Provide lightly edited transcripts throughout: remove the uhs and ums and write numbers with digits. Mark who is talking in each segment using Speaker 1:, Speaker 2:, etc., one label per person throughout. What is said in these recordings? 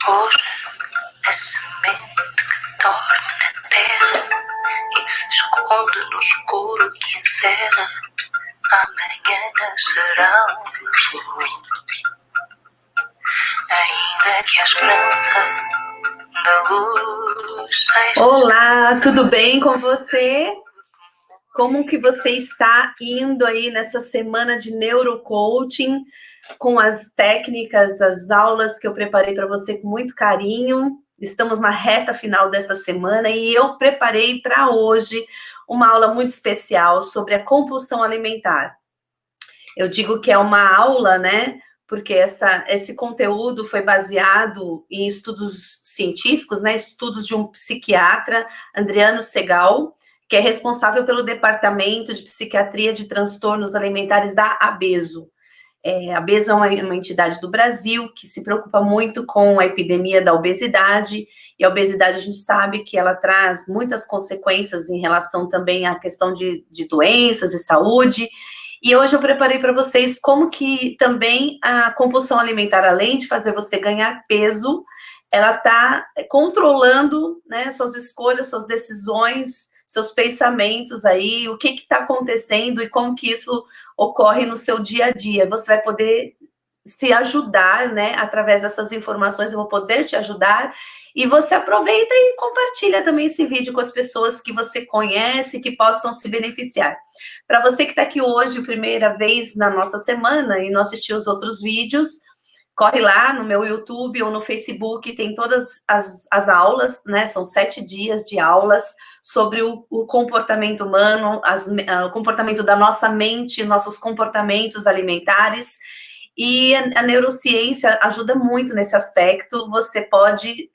Speaker 1: Hoje, a semente que dorme na terra e que se esconde no escuro que encerra, amanhã nascerá uma flor. Ainda que a esperança da luz seja...
Speaker 2: Olá, tudo bem com você? Como que você está indo aí nessa semana de neurocoaching, com as técnicas, as aulas que eu preparei para você com muito carinho? Estamos na reta final desta semana e eu preparei para hoje uma aula muito especial sobre a compulsão alimentar. Eu digo que é uma aula, né? Porque esse conteúdo foi baseado em estudos científicos, né? Estudos de um psiquiatra, Adriano Segal, que é responsável pelo Departamento de Psiquiatria de Transtornos Alimentares da Abeso. A Abeso é uma entidade do Brasil que se preocupa muito com a epidemia da obesidade, e a obesidade a gente sabe que ela traz muitas consequências em relação também à questão de doenças e saúde. E hoje eu preparei para vocês como que também a compulsão alimentar, além de fazer você ganhar peso, ela está controlando, né, suas escolhas, suas decisões, seus pensamentos aí, o que está acontecendo e como que isso ocorre no seu dia a dia. Você vai poder se ajudar, né, através dessas informações, eu vou poder te ajudar, e você aproveita e compartilha também esse vídeo com as pessoas que você conhece, que possam se beneficiar. Para você que está aqui hoje, primeira vez na nossa semana, e não assistiu os outros vídeos, corre lá no meu YouTube ou no Facebook, tem todas as aulas, né, são 7 dias de aulas sobre o comportamento humano, o comportamento da nossa mente, nossos comportamentos alimentares. E a neurociência ajuda muito nesse aspecto. Você pode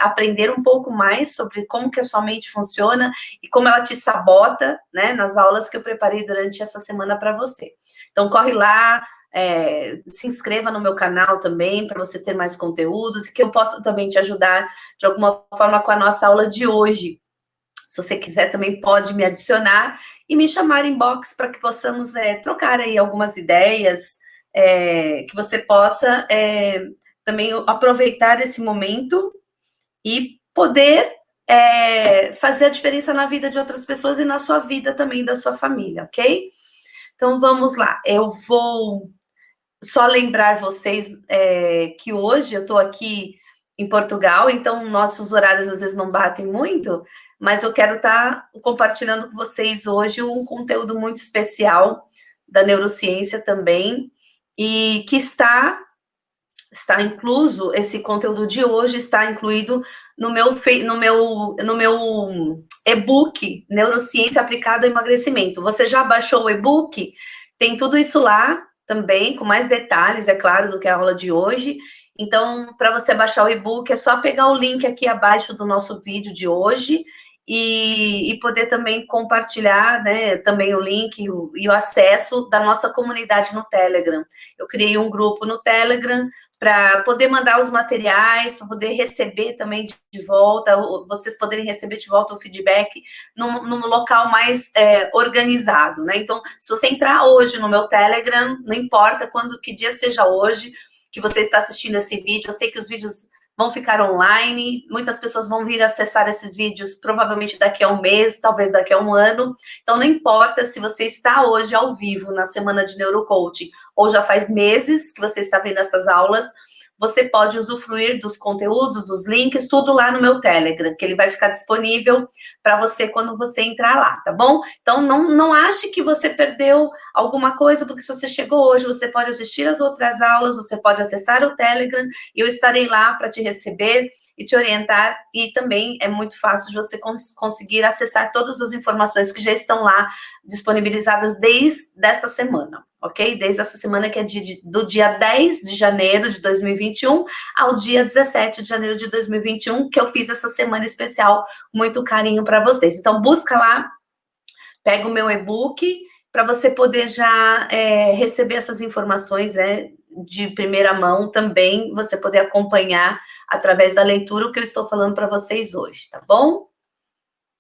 Speaker 2: aprender um pouco mais sobre como que a sua mente funciona e como ela te sabota, né, nas aulas que eu preparei durante essa semana para você. Então, corre lá, se inscreva no meu canal também, para você ter mais conteúdos e que eu possa também te ajudar de alguma forma com a nossa aula de hoje. Se você quiser, também pode me adicionar e me chamar em box para que possamos trocar aí algumas ideias, que você possa também aproveitar esse momento e poder fazer a diferença na vida de outras pessoas e na sua vida também, da sua família, ok? Então, vamos lá. Eu vou só lembrar vocês que hoje eu estou aqui em Portugal, então nossos horários às vezes não batem muito, mas eu quero estar compartilhando com vocês hoje um conteúdo muito especial da neurociência também, e que está incluso, esse conteúdo de hoje está incluído no meu e-book, Neurociência Aplicada ao Emagrecimento. Você já baixou o e-book? Tem tudo isso lá também, com mais detalhes, é claro, do que a aula de hoje. Então, para você baixar o e-book, é só pegar o link aqui abaixo do nosso vídeo de hoje e poder também compartilhar, né, também o link e o acesso da nossa comunidade no Telegram. Eu criei um grupo no Telegram para poder mandar os materiais, para poder receber também de volta, vocês poderem receber de volta o feedback num local mais organizado, né? Então, se você entrar hoje no meu Telegram, não importa que dia seja hoje que você está assistindo esse vídeo, eu sei que os vídeos vão ficar online, muitas pessoas vão vir acessar esses vídeos provavelmente daqui a um mês, talvez daqui a um ano. Então, não importa se você está hoje ao vivo na semana de neurocoaching ou já faz meses que você está vendo essas aulas, você pode usufruir dos conteúdos, dos links, tudo lá no meu Telegram, que ele vai ficar disponível para você quando você entrar lá, tá bom? Então, não ache que você perdeu alguma coisa, porque se você chegou hoje, você pode assistir as outras aulas, você pode acessar o Telegram, e eu estarei lá para te receber e te orientar, e também é muito fácil de você conseguir acessar todas as informações que já estão lá disponibilizadas desde esta semana, ok? Desde essa semana que é do dia 10 de janeiro de 2021 ao dia 17 de janeiro de 2021, que eu fiz essa semana especial, muito carinho para vocês. Então, busca lá, pega o meu e-book, para você poder já receber essas informações de primeira mão também, você poder acompanhar através da leitura o que eu estou falando para vocês hoje, tá bom?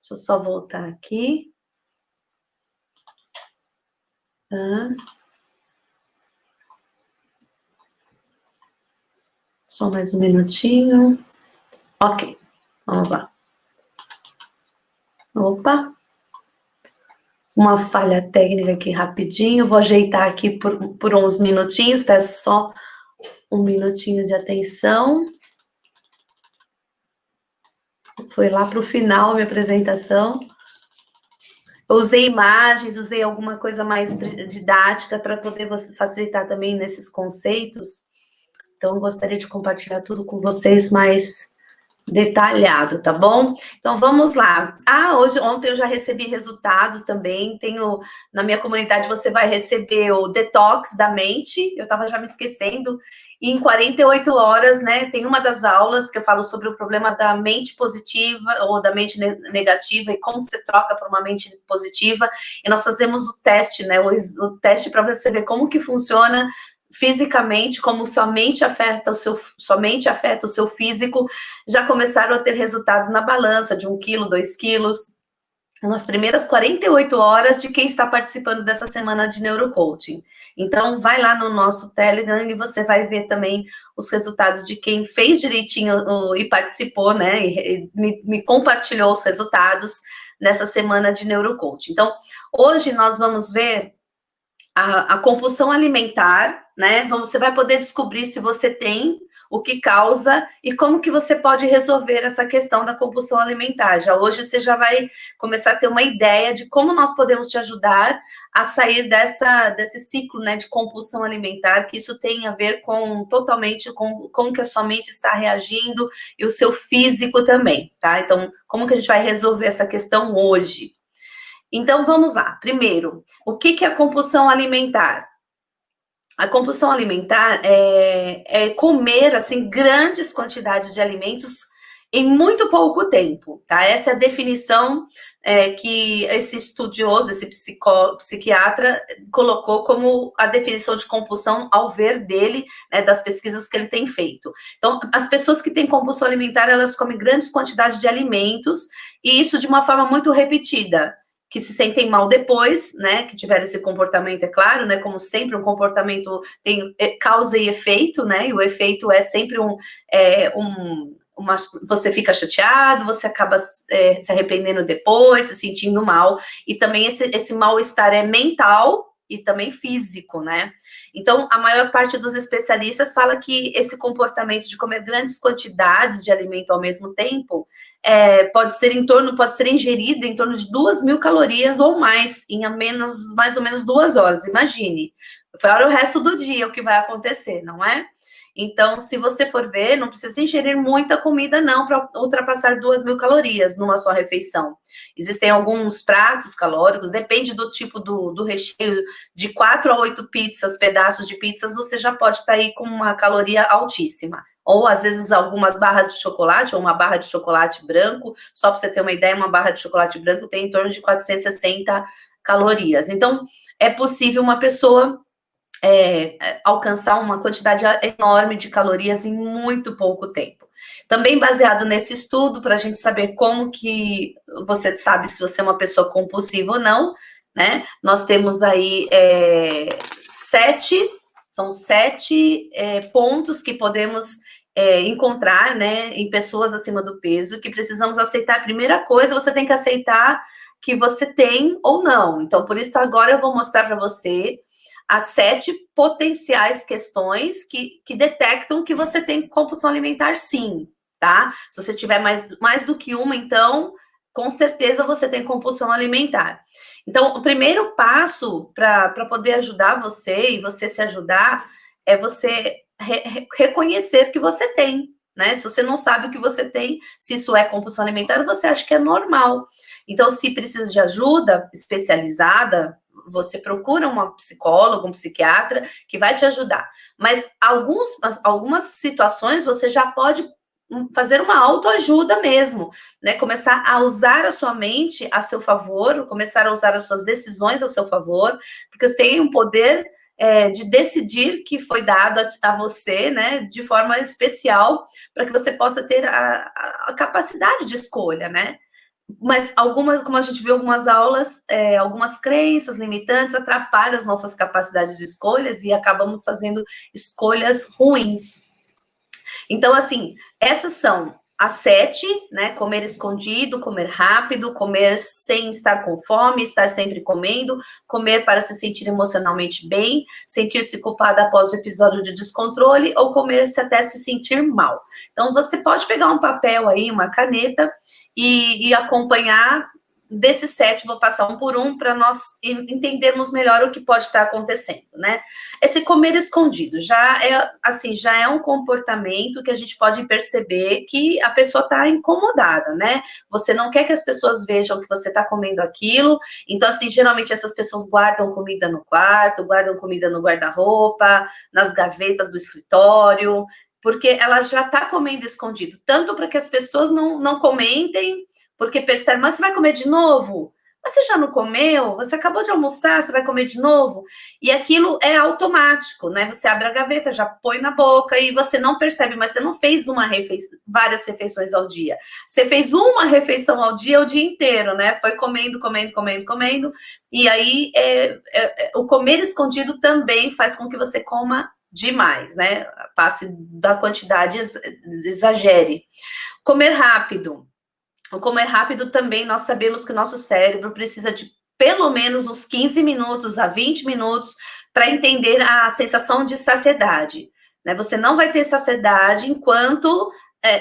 Speaker 2: Deixa eu só voltar aqui. Só mais um minutinho. Ok, vamos lá. Opa. Uma falha técnica aqui rapidinho. Vou ajeitar aqui por uns minutinhos. Peço só um minutinho de atenção. Foi lá para o final minha apresentação. Eu usei imagens, usei alguma coisa mais didática para poder facilitar também nesses conceitos. Então, eu gostaria de compartilhar tudo com vocês mais detalhado, tá bom? Então, vamos lá. Ontem eu já recebi resultados também. Na minha comunidade, você vai receber o detox da mente. Eu estava já me esquecendo. E em 48 horas, né, tem uma das aulas que eu falo sobre o problema da mente positiva ou da mente negativa e como você troca para uma mente positiva. E nós fazemos o teste, né, o teste para você ver como que funciona fisicamente, como sua mente afeta o seu físico. Já começaram a ter resultados na balança de 1 quilo, 2 quilos, nas primeiras 48 horas de quem está participando dessa semana de neurocoaching. Então, vai lá no nosso Telegram e você vai ver também os resultados de quem fez direitinho e participou, né, e me compartilhou os resultados nessa semana de neurocoaching. Então, hoje nós vamos ver a compulsão alimentar, né? Você vai poder descobrir se você tem, o que causa e como que você pode resolver essa questão da compulsão alimentar. Hoje você já vai começar a ter uma ideia de como nós podemos te ajudar a sair desse ciclo, né, de compulsão alimentar, que isso tem a ver totalmente com como que a sua mente está reagindo e o seu físico também, tá? Então, como que a gente vai resolver essa questão hoje? Então, vamos lá. Primeiro, o que é a compulsão alimentar? A compulsão alimentar é comer, assim, grandes quantidades de alimentos em muito pouco tempo, tá? Essa é a definição que esse estudioso, esse psiquiatra, colocou como a definição de compulsão ao ver dele, né, das pesquisas que ele tem feito. Então, as pessoas que têm compulsão alimentar, elas comem grandes quantidades de alimentos, e isso de uma forma muito repetida, que se sentem mal depois, né, que tiveram esse comportamento, é claro, né, como sempre, um comportamento tem causa e efeito, né, e o efeito é sempre você fica chateado, você acaba se arrependendo depois, se sentindo mal, e também esse mal-estar é mental e também físico, né. Então, a maior parte dos especialistas fala que esse comportamento de comer grandes quantidades de alimento ao mesmo tempo pode ser ingerido em torno de 2.000 calorias ou mais em mais ou menos 2 horas. Imagine, fora o resto do dia o que vai acontecer, não é? Então, se você for ver, não precisa ingerir muita comida não para ultrapassar 2.000 calorias numa só refeição. Existem alguns pratos calóricos, depende do tipo do recheio, de 4 a 8 pizzas, pedaços de pizzas, você já pode estar aí com uma caloria altíssima. Ou, às vezes, algumas barras de chocolate, ou uma barra de chocolate branco, só para você ter uma ideia, uma barra de chocolate branco tem em torno de 460 calorias. Então, é possível uma pessoa alcançar uma quantidade enorme de calorias em muito pouco tempo. Também baseado nesse estudo, para a gente saber como que você sabe se você é uma pessoa compulsiva ou não, né? Nós temos aí 7 pontos que podemos encontrar, né, em pessoas acima do peso, que precisamos aceitar. A primeira coisa, você tem que aceitar que você tem ou não. Então, por isso, agora eu vou mostrar para você as 7 potenciais questões que detectam que você tem compulsão alimentar, sim, tá? Se você tiver mais do que uma, então, com certeza você tem compulsão alimentar. Então, o primeiro passo para poder ajudar você e você se ajudar é você reconhecer que você tem, né? Se você não sabe o que você tem, se isso é compulsão alimentar, você acha que é normal. Então, se precisa de ajuda especializada, você procura uma psicóloga, um psiquiatra que vai te ajudar. Mas algumas situações você já pode fazer uma autoajuda mesmo, né? Começar a usar a sua mente a seu favor, começar a usar as suas decisões a seu favor, porque você tem um poder de decidir que foi dado a você, né, de forma especial, para que você possa ter a capacidade de escolha, né? Mas como a gente viu algumas aulas, algumas crenças limitantes atrapalham as nossas capacidades de escolhas e acabamos fazendo escolhas ruins. Então, assim, essas são as 7, né? Comer escondido, comer rápido, comer sem estar com fome, estar sempre comendo, comer para se sentir emocionalmente bem, sentir-se culpada após o episódio de descontrole ou comer-se até se sentir mal. Então, você pode pegar um papel aí, uma caneta e acompanhar. Desses 7, vou passar um por um para nós entendermos melhor o que pode estar acontecendo, né? Esse comer escondido já é um comportamento que a gente pode perceber que a pessoa está incomodada, né? Você não quer que as pessoas vejam que você está comendo aquilo, então, assim, geralmente essas pessoas guardam comida no quarto, guardam comida no guarda-roupa, nas gavetas do escritório, porque ela já está comendo escondido, tanto para que as pessoas não comentem, porque percebe, mas você vai comer de novo? Mas você já não comeu? Você acabou de almoçar, você vai comer de novo? E aquilo é automático, né? Você abre a gaveta, já põe na boca e você não percebe, mas você não fez várias refeições ao dia. Você fez uma refeição ao dia o dia inteiro, né? Foi comendo, e aí o comer escondido também faz com que você coma demais, né? Passe da quantidade, exagere. Comer rápido. O comer rápido também, nós sabemos que o nosso cérebro precisa de pelo menos uns 15 minutos a 20 minutos para entender a sensação de saciedade, né? Você não vai ter saciedade enquanto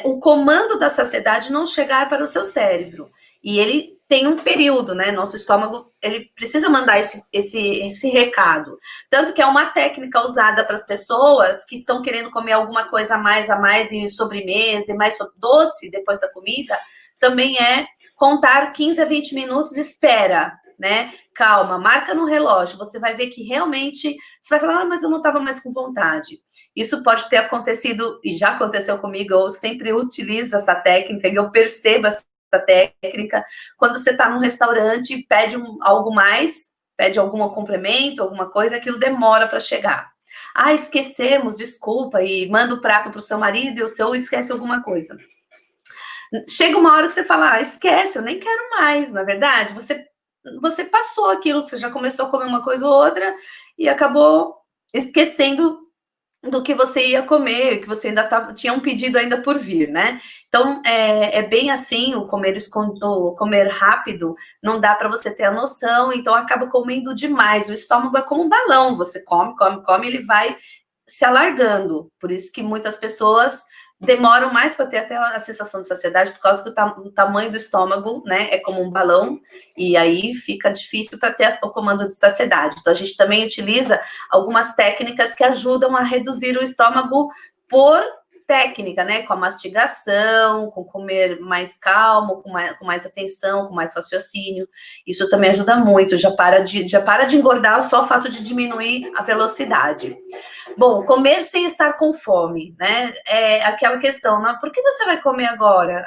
Speaker 2: o comando da saciedade não chegar para o seu cérebro. E ele tem um período, né? Nosso estômago, ele precisa mandar esse recado. Tanto que é uma técnica usada para as pessoas que estão querendo comer alguma coisa a mais em sobremesa, e mais doce depois da comida, também é contar 15 a 20 minutos, espera, né? Calma, marca no relógio, você vai ver que realmente, você vai falar, mas eu não estava mais com vontade. Isso pode ter acontecido, e já aconteceu comigo, eu sempre utilizo essa técnica, e eu percebo essa técnica, quando você está num restaurante e pede algo mais, pede algum complemento, alguma coisa, aquilo demora para chegar. Ah, esquecemos, desculpa, e manda o prato para o seu marido e o seu esquece alguma coisa. Chega uma hora que você fala, esquece, eu nem quero mais, na verdade. Você passou aquilo, que você já começou a comer uma coisa ou outra e acabou esquecendo do que você ia comer, que você ainda tinha um pedido ainda por vir, né? Então, é bem assim, o comer rápido, não dá para você ter a noção, então acaba comendo demais. O estômago é como um balão, você come, ele vai se alargando. Por isso que muitas pessoas demoram mais para ter até a sensação de saciedade, por causa que o tamanho do estômago, né, é como um balão, e aí fica difícil para ter o comando de saciedade. Então, a gente também utiliza algumas técnicas que ajudam a reduzir o estômago por técnica, né, com a mastigação, com comer mais calmo, com mais atenção, com mais raciocínio. Isso também ajuda muito, já para de engordar só o fato de diminuir a velocidade. Bom, comer sem estar com fome, né? É aquela questão, né? Por que você vai comer agora?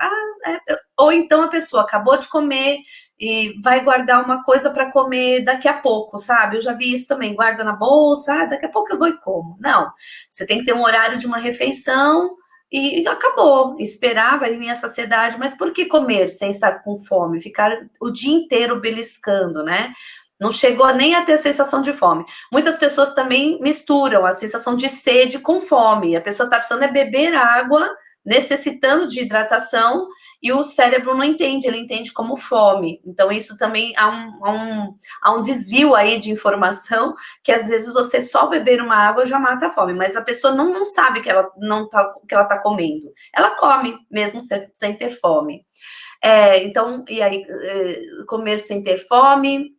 Speaker 2: Ou então a pessoa acabou de comer e vai guardar uma coisa para comer daqui a pouco, sabe? Eu já vi isso também, guarda na bolsa, daqui a pouco eu vou e como. Não, você tem que ter um horário de uma refeição e acabou. Esperar, vai vir a saciedade, mas por que comer sem estar com fome? Ficar o dia inteiro beliscando, né? Não chegou nem a ter a sensação de fome. Muitas pessoas também misturam a sensação de sede com fome. A pessoa está precisando beber água, necessitando de hidratação, e o cérebro não entende, ele entende como fome. Então, isso também há um desvio aí de informação, que às vezes você só beber uma água já mata a fome, mas a pessoa não sabe que ela está comendo. Ela come, mesmo sem ter fome. Então, e aí, comer sem ter fome...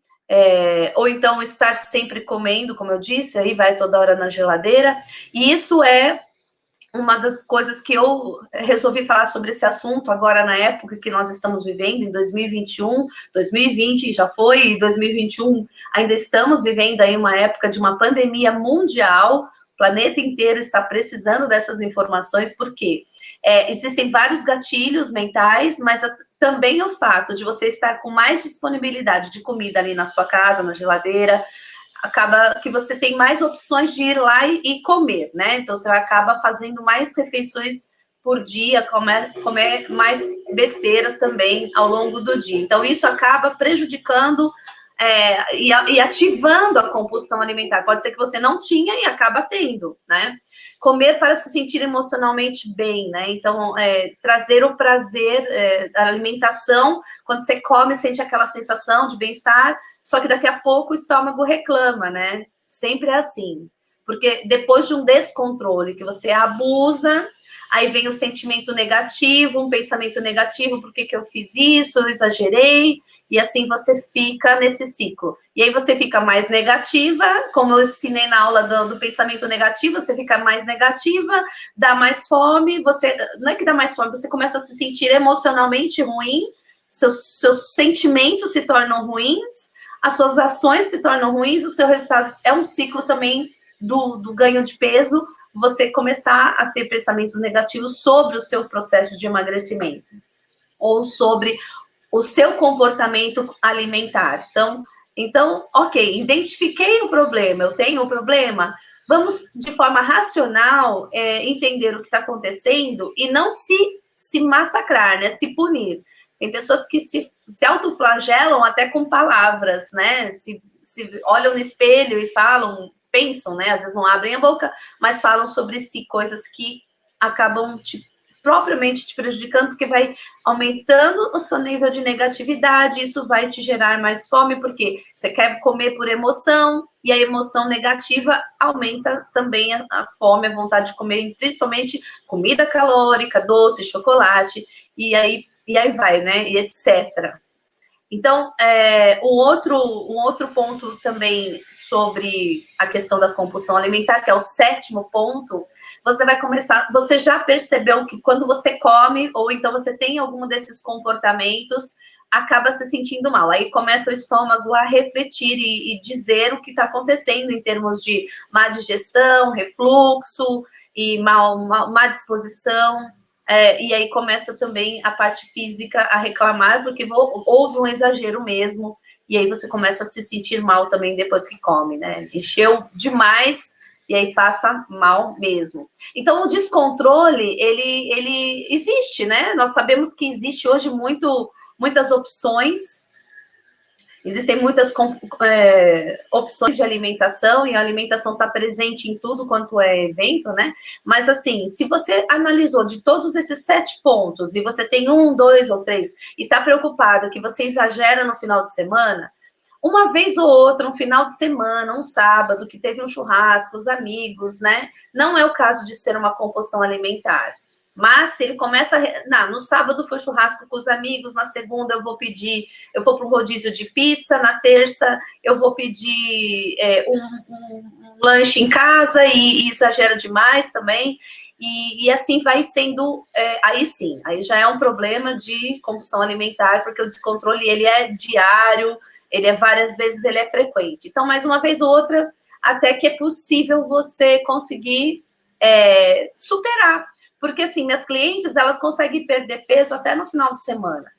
Speaker 2: ou então estar sempre comendo, como eu disse, aí vai toda hora na geladeira, e isso é uma das coisas que eu resolvi falar sobre esse assunto agora na época que nós estamos vivendo, em 2021, 2020 já foi, e 2021 ainda estamos vivendo aí uma época de uma pandemia mundial, o planeta inteiro está precisando dessas informações, porque existem vários gatilhos mentais, mas também o fato de você estar com mais disponibilidade de comida ali na sua casa, na geladeira, acaba que você tem mais opções de ir lá e comer, né? Então, você acaba fazendo mais refeições por dia, comer mais besteiras também ao longo do dia. Então, isso acaba prejudicando e ativando a compulsão alimentar. Pode ser que você não tinha e acaba tendo, né? comer para se sentir emocionalmente bem, né? Então, trazer o prazer, a alimentação, quando você come, sente aquela sensação de bem-estar, só que daqui a pouco o estômago reclama, né? Sempre é assim. Porque depois de um descontrole, que você abusa, aí vem o sentimento negativo, um pensamento negativo, por que eu fiz isso, eu exagerei, e assim você fica nesse ciclo. E aí você fica mais negativa, como eu ensinei na aula do pensamento negativo, você fica mais negativa, dá mais fome, você não é que dá mais fome, você começa a se sentir emocionalmente ruim, seus sentimentos se tornam ruins, as suas ações se tornam ruins, o seu resultado é um ciclo também do ganho de peso, você começar a ter pensamentos negativos sobre o seu processo de emagrecimento, ou sobre o seu comportamento alimentar. Então, ok, identifiquei o problema, eu tenho o problema, vamos, de forma racional, entender o que está acontecendo e não se massacrar, né, se punir. Tem pessoas que se autoflagelam até com palavras, né, se olham no espelho e falam, pensam, né, às vezes não abrem a boca, mas falam sobre si, coisas que acabam propriamente te prejudicando, porque vai aumentando o seu nível de negatividade, isso vai te gerar mais fome, porque você quer comer por emoção, e a emoção negativa aumenta também a fome, a vontade de comer, principalmente comida calórica, doce, chocolate, e aí vai, né, e etc. Então, um outro ponto também sobre a questão da compulsão alimentar, que é o 7º ponto, você já percebeu que quando você come, ou então você tem algum desses comportamentos, acaba se sentindo mal. Aí começa o estômago a refletir e dizer o que está acontecendo em termos de má digestão, refluxo e má disposição. E aí começa também a parte física a reclamar, porque houve um exagero mesmo, e aí você começa a se sentir mal também depois que come, né? Encheu demais, e aí passa mal mesmo. Então, o descontrole, ele existe, né? Nós sabemos que existe hoje muitas opções, existem muitas opções de alimentação, e a alimentação está presente em tudo quanto é evento, né? Mas, assim, se você analisou de todos esses 7 pontos, e você tem 1, 2 ou 3, e está preocupado que você exagera no final de semana, uma vez ou outra, um final de semana, um sábado, que teve um churrasco, os amigos, né? Não é o caso de ser uma compulsão alimentar. Mas se ele começa... no sábado foi churrasco com os amigos, na segunda eu vou para um rodízio de pizza, na terça eu vou pedir um lanche em casa e exagera demais também. E assim vai sendo... aí sim, aí já é um problema de compulsão alimentar, porque o descontrole ele é diário, ele várias vezes, ele é frequente. Então, mais uma vez ou outra, até que é possível você conseguir superar. Porque, assim, minhas clientes, elas conseguem perder peso até no final de semana.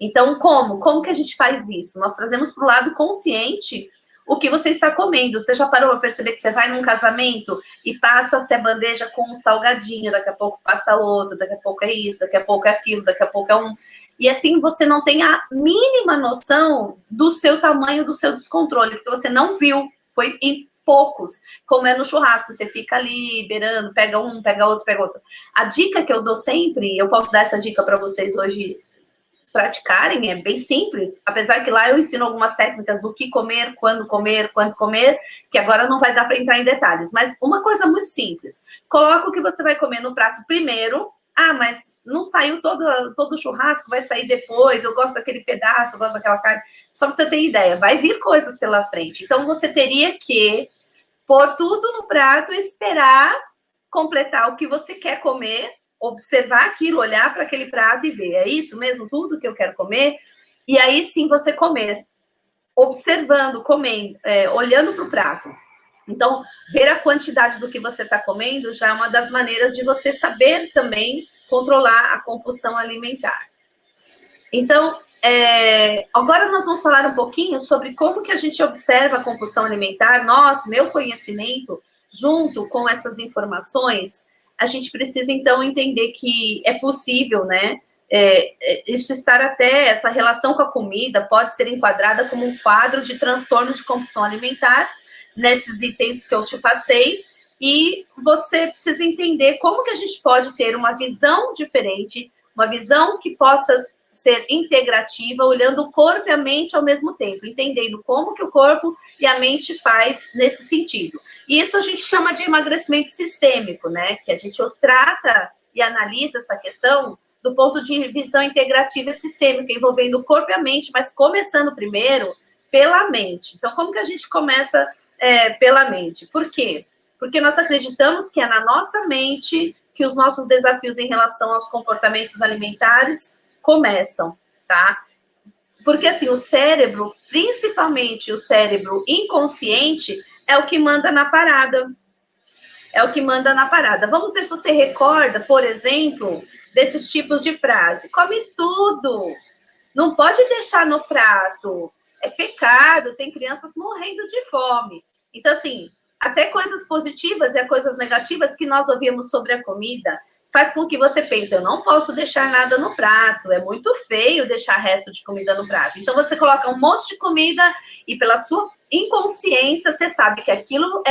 Speaker 2: Então, como? Como que a gente faz isso? Nós trazemos para o lado consciente o que você está comendo. Você já parou para perceber que você vai num casamento e passa-se a bandeja com um salgadinho, daqui a pouco passa outro, daqui a pouco é isso, daqui a pouco é aquilo, daqui a pouco é um... E assim, você não tem a mínima noção do seu tamanho, do seu descontrole, porque você não viu, foi em poucos, como é no churrasco, você fica ali, beirando, pega um, pega outro, pega outro. A dica que eu dou sempre, eu posso dar essa dica para vocês hoje praticarem, é bem simples, apesar que lá eu ensino algumas técnicas do que comer, quando comer, quanto comer, que agora não vai dar para entrar em detalhes, mas uma coisa muito simples, coloca o que você vai comer no prato primeiro. Mas não saiu todo o churrasco, vai sair depois, eu gosto daquele pedaço, eu gosto daquela carne. Só para você ter ideia, vai vir coisas pela frente. Então, você teria que pôr tudo no prato, esperar completar o que você quer comer, observar aquilo, olhar para aquele prato e ver, é isso mesmo tudo que eu quero comer? E aí sim você comer, observando, comendo, olhando para o prato. Então, ver a quantidade do que você está comendo já é uma das maneiras de você saber também controlar a compulsão alimentar. Então, agora nós vamos falar um pouquinho sobre como que a gente observa a compulsão alimentar. Meu conhecimento, junto com essas informações, a gente precisa, então, entender que é possível, né? Isso estar até, essa relação com a comida pode ser enquadrada como um quadro de transtorno de compulsão alimentar, nesses itens que eu te passei, e você precisa entender como que a gente pode ter uma visão diferente, uma visão que possa ser integrativa, olhando o corpo e a mente ao mesmo tempo, entendendo como que o corpo e a mente faz nesse sentido. E isso a gente chama de emagrecimento sistêmico, né? Que a gente trata e analisa essa questão do ponto de visão integrativa e sistêmica, envolvendo o corpo e a mente, mas começando primeiro pela mente. Então, como que a gente começa pela mente? Por quê? Porque nós acreditamos que é na nossa mente que os nossos desafios em relação aos comportamentos alimentares começam, tá? Porque, assim, o cérebro, principalmente o cérebro inconsciente, é o que manda na parada. É o que manda na parada. Vamos ver se você recorda, por exemplo, desses tipos de frase. Come tudo. Não pode deixar no prato. É pecado, tem crianças morrendo de fome. Então, assim, até coisas positivas e coisas negativas que nós ouvimos sobre a comida faz com que você pense, eu não posso deixar nada no prato, é muito feio deixar resto de comida no prato. Então, você coloca um monte de comida e pela sua inconsciência, você sabe que aquilo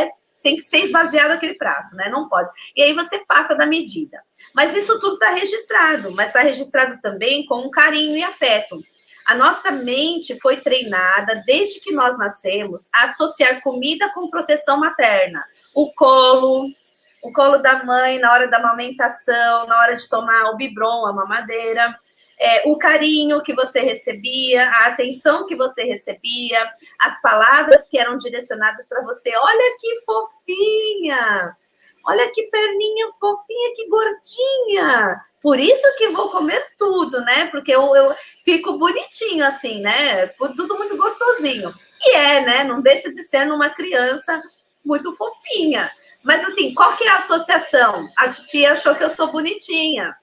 Speaker 2: tem que ser esvaziado aquele prato, né? Não pode. E aí você passa da medida. Mas isso tudo está registrado, mas está registrado também com um carinho e afeto. A nossa mente foi treinada, desde que nós nascemos, a associar comida com proteção materna. O colo da mãe na hora da amamentação, na hora de tomar o biberon, a mamadeira, o carinho que você recebia, a atenção que você recebia, as palavras que eram direcionadas para você. Olha que fofinha! Olha que perninha fofinha, que gordinha! Por isso que vou comer tudo, né? Porque eu fico bonitinho assim, né? Tudo muito gostosinho. E né? Não deixa de ser numa criança muito fofinha. Mas, assim, qual que é a associação? A titia achou que eu sou bonitinha,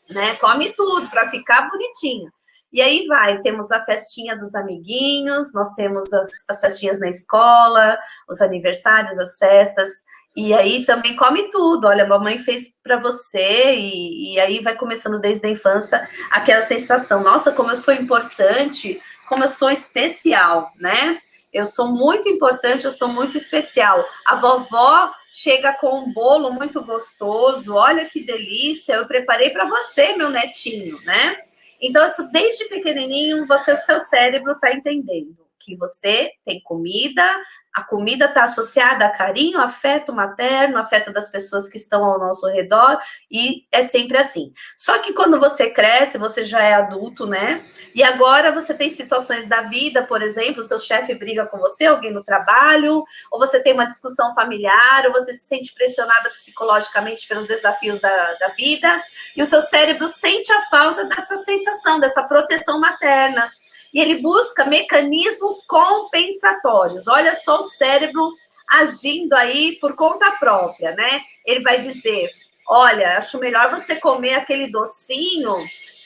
Speaker 2: né? Come tudo para ficar bonitinha. E aí temos a festinha dos amiguinhos, nós temos as festinhas na escola, os aniversários, as festas, e aí também come tudo. Olha, a mamãe fez para você, e aí vai começando desde a infância aquela sensação, nossa, como eu sou importante, como eu sou especial, né? Eu sou muito importante, eu sou muito especial. A vovó chega com um bolo muito gostoso, olha que delícia, eu preparei para você, meu netinho, né? Então, isso, desde pequenininho, seu cérebro está entendendo que você tem comida, a comida está associada a carinho, afeto materno, afeto das pessoas que estão ao nosso redor, e é sempre assim. Só que quando você cresce, você já é adulto, né? E agora você tem situações da vida, por exemplo, o seu chefe briga com você, alguém no trabalho, ou você tem uma discussão familiar, ou você se sente pressionada psicologicamente pelos desafios da vida, e o seu cérebro sente a falta dessa sensação, dessa proteção materna. E ele busca mecanismos compensatórios. Olha só o cérebro agindo aí por conta própria, né? Ele vai dizer, olha, acho melhor você comer aquele docinho,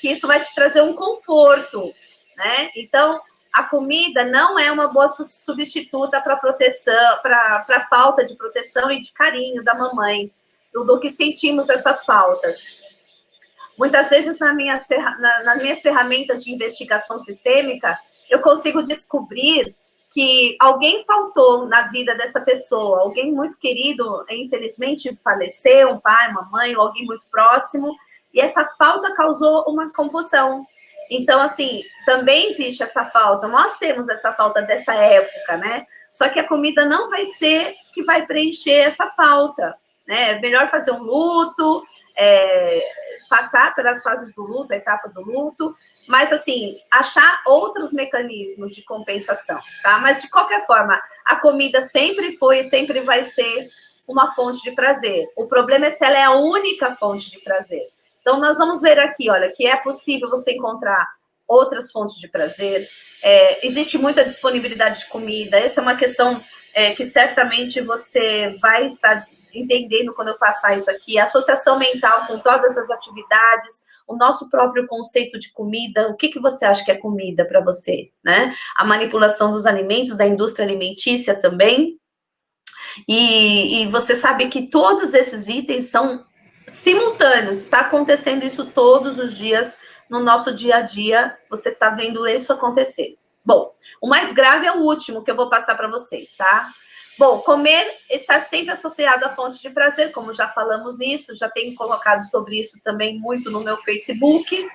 Speaker 2: que isso vai te trazer um conforto, né? Então, a comida não é uma boa substituta para proteção, para falta de proteção e de carinho da mamãe, do que sentimos essas faltas. Muitas vezes, nas minhas ferramentas de investigação sistêmica, eu consigo descobrir que alguém faltou na vida dessa pessoa, alguém muito querido, infelizmente, faleceu, um pai, uma mãe, ou alguém muito próximo, e essa falta causou uma compulsão. Então, assim, também existe essa falta, nós temos essa falta dessa época, né? Só que a comida não vai ser que vai preencher essa falta, né? É melhor fazer um luto, passar pelas fases do luto, a etapa do luto, mas, assim, achar outros mecanismos de compensação, tá? Mas, de qualquer forma, a comida sempre foi e sempre vai ser uma fonte de prazer. O problema é se ela é a única fonte de prazer. Então, nós vamos ver aqui, olha, que é possível você encontrar outras fontes de prazer. Existe muita disponibilidade de comida. Essa é uma questão que certamente você vai estar entendendo quando eu passar isso aqui, a associação mental com todas as atividades, o nosso próprio conceito de comida, o que você acha que é comida para você, né? A manipulação dos alimentos, da indústria alimentícia também, e você sabe que todos esses itens são simultâneos, está acontecendo isso todos os dias no nosso dia a dia, você está vendo isso acontecer. Bom, o mais grave é o último que eu vou passar para vocês, tá? Bom, comer está sempre associado à fonte de prazer, como já falamos nisso, já tenho colocado sobre isso também muito no meu Facebook.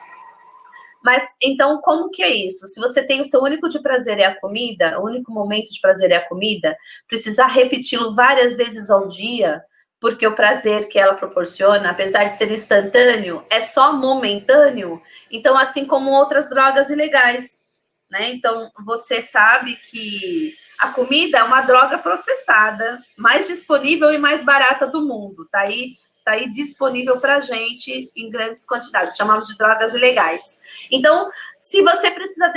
Speaker 2: Mas, então, como que é isso? Se você tem o seu único de prazer é a comida, o único momento de prazer é a comida, precisar repeti-lo várias vezes ao dia, porque o prazer que ela proporciona, apesar de ser instantâneo, é só momentâneo. Então, assim como outras drogas ilegais, né? Então, você sabe que a comida é uma droga processada, mais disponível e mais barata do mundo. Tá aí disponível para a gente em grandes quantidades. Chamamos de drogas ilegais. Então, se você precisa